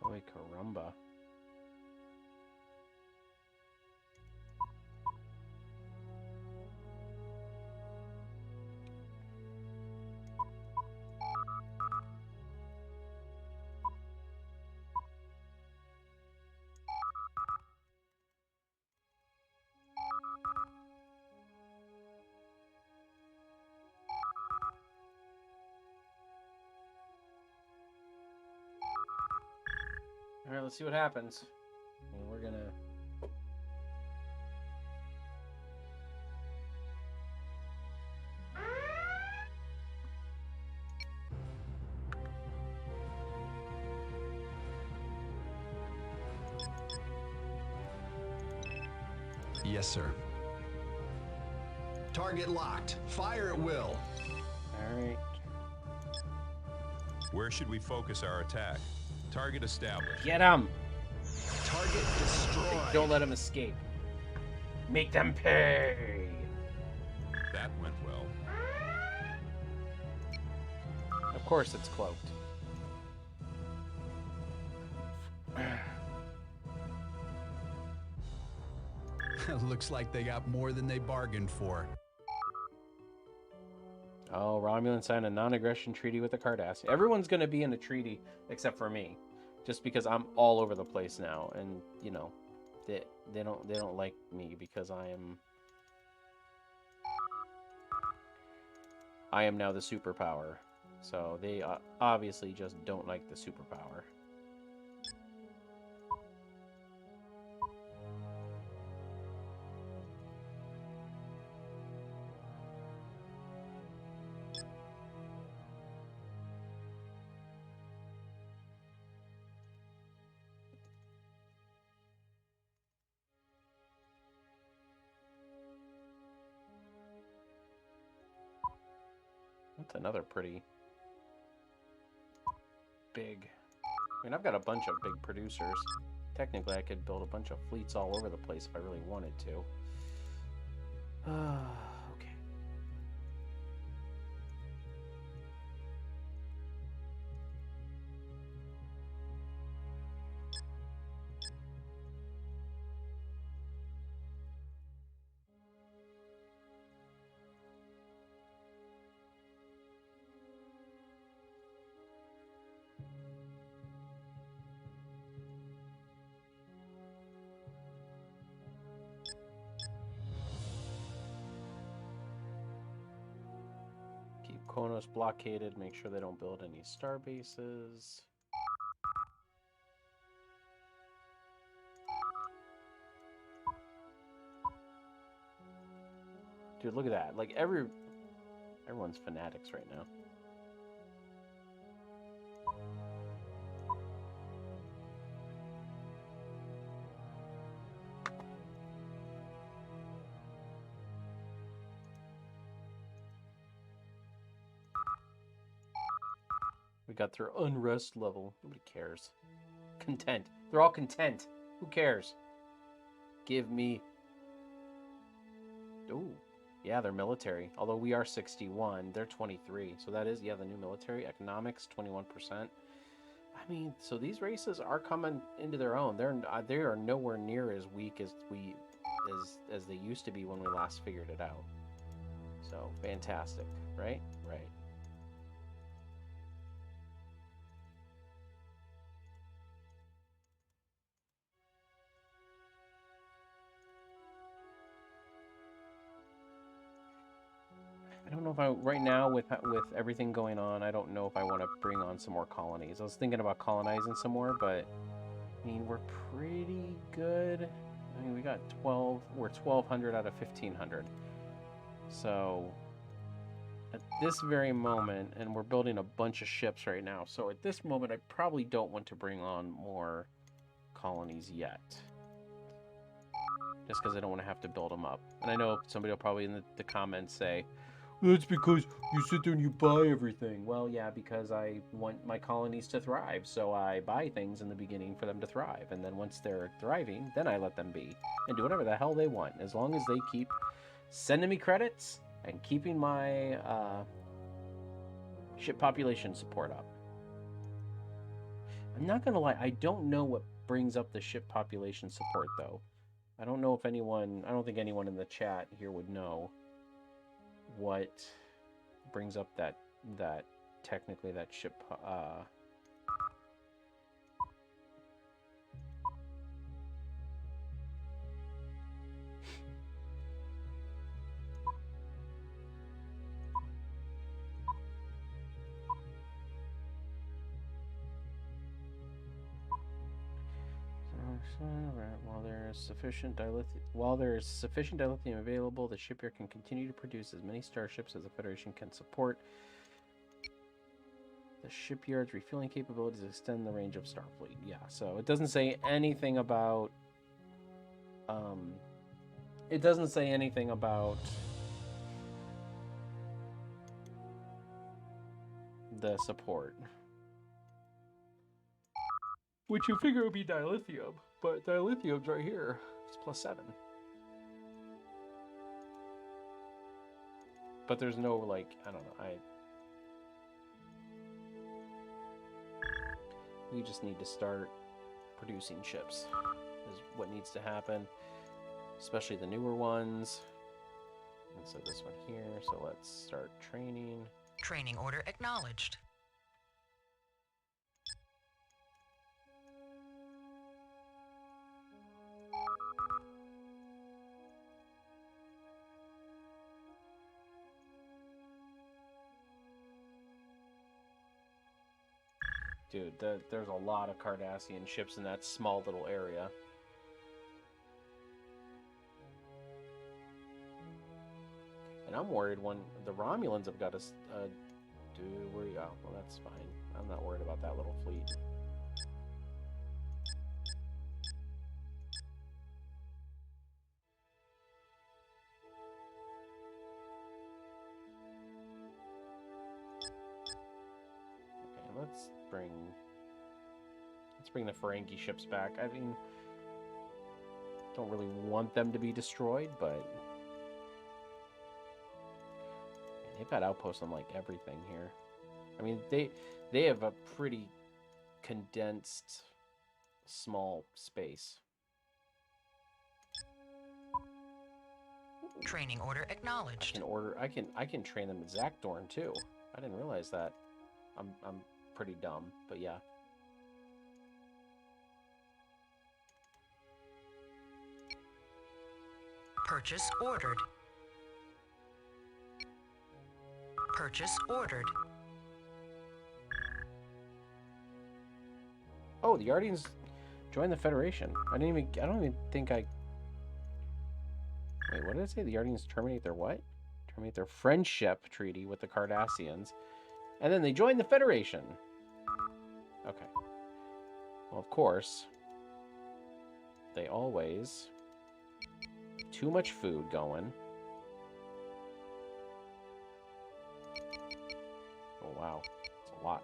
Oh, wait, caramba. All right, let's see what happens. And we're gonna. Yes, sir. Target locked. Fire at will. All right. Where should we focus our attack? Target established. Get them! Target destroyed. Don't let them escape. Make them pay! That went well. Of course it's cloaked. Looks like they got more than they bargained for. Oh, Romulan signed a non-aggression treaty with the Cardassians. Everyone's going to be in a treaty except for me, just because I'm all over the place now, and you know, they don't like me because I am now the superpower. So they obviously just don't like the superpower. That's another pretty big. I mean, I've got a bunch of big producers. Technically, I could build a bunch of fleets all over the place if I really wanted to. Okay. Keep Konos blockaded. Make sure they don't build any star bases. Dude, look at that. Like, everyone's fanatics right now. We got their unrest level. Nobody cares. Content. They're all content. Who cares? Give me... Ooh. Yeah, they're military. Although we are 61. They're 23. So that is, yeah, the new military. Economics, 21%. I I mean, so these races are coming into their own. They are nowhere near as weak as as they used to be when we last figured it out. So fantastic, right? Right. I don't know if I right now with everything going on, I don't know if I want to bring on some more colonies. I was thinking about colonizing some more, but I mean we're pretty good. I mean we got 12. We're 1,200 out of 1,500. So at this very moment, and we're building a bunch of ships right now. So at this moment, I probably don't want to bring on more colonies yet, just because I don't want to have to build them up. And I know somebody will probably in the comments say, "That's because you sit there and you buy everything." Well, yeah, because I want my colonies to thrive, so I buy things in the beginning for them to thrive, and then once they're thriving, then I let them be and do whatever the hell they want, as long as they keep sending me credits and keeping my ship population support up. I'm not gonna lie, I don't know what brings up the ship population support though. I don't know if anyone, I don't think anyone in the chat here would know what brings up that technically that ship while there is sufficient dilithium available, the shipyard can continue to produce as many starships as the Federation can support. The shipyard's refueling capabilities extend the range of Starfleet. Yeah, so it doesn't say anything about it doesn't say anything about the support. Which you figure would be dilithium, but dilithium's right here. It's +7. But there's no, like, I don't know, we just need to start producing ships, is what needs to happen, especially the newer ones. And so this one here, so let's start training. Training order acknowledged. Dude, there's a lot of Cardassian ships in that small little area. And I'm worried when the Romulans have got us. Where you go? Well, that's fine. I'm not worried about that little fleet. Okay, let's bring the Ferengi ships back. I mean, don't really want them to be destroyed, but they've got outposts on like everything here. I mean, they have a pretty condensed, small space. Training order acknowledged. I can train them at Zakdorn too. I didn't realize that. I'm pretty dumb, but yeah. Purchase ordered. Purchase ordered. Oh, the Yardians joined the Federation. I don't even think I... Wait, what did it say? The Yardians terminate their what? Terminate their friendship treaty with the Cardassians. And then they joined the Federation. Okay. Well, of course. They always... Too much food going. Oh, wow. It's a lot.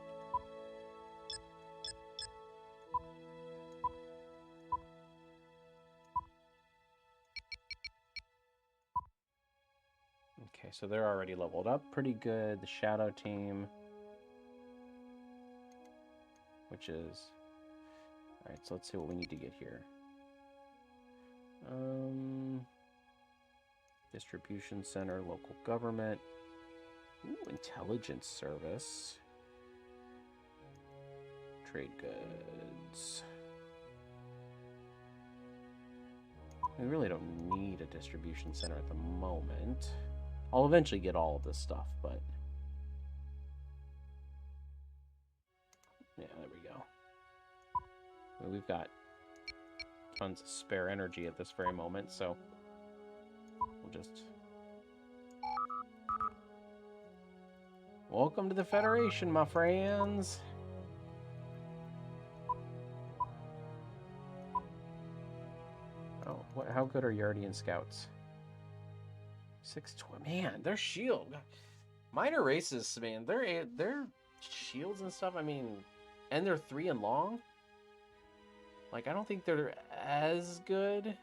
Okay, so they're already leveled up pretty good. The Shadow team. which is... Alright, so let's see what we need to get here. Distribution center, local government. Ooh, intelligence service. Trade goods. We really don't need a distribution center at the moment. I'll eventually get all of this stuff, but... Yeah, there we go. Well, we've got tons of spare energy at this very moment, so... We'll just... Welcome to the Federation, my friends! Oh, how good are Yardian scouts? 620. Man, their shield. Minor races, man. Their shields and stuff, I mean... And they're 3 and long? Like, I don't think they're as good.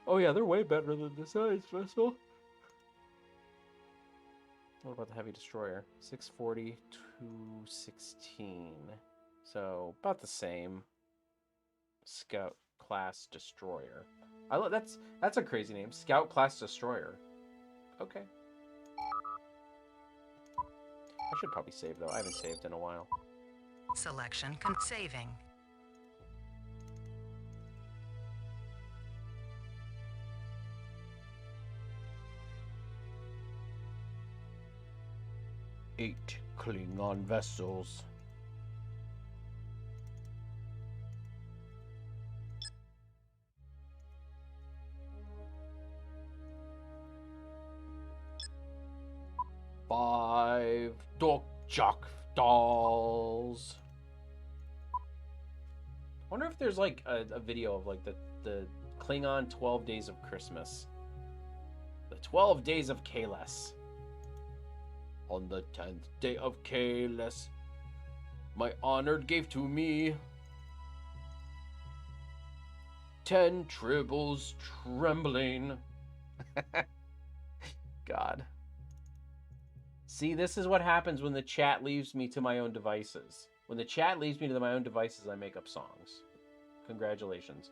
Oh yeah, they're way better than the size vessel. What about the heavy destroyer? 640 to 16. So, about the same. Scout class destroyer. That's a crazy name. Scout class destroyer. Okay. I should probably save though. I haven't saved in a while. Selection saving. Eight Klingon vessels. Five Dokjak dolls. I wonder if there's like a video of like the Klingon 12 Days of Christmas. The 12 Days of Kalis. On the 10th day of Kalis, my honored gave to me 10 tribbles trembling. God. See, this is what happens when the chat leaves me to my own devices. When the chat leaves me to my own devices, I make up songs. Congratulations.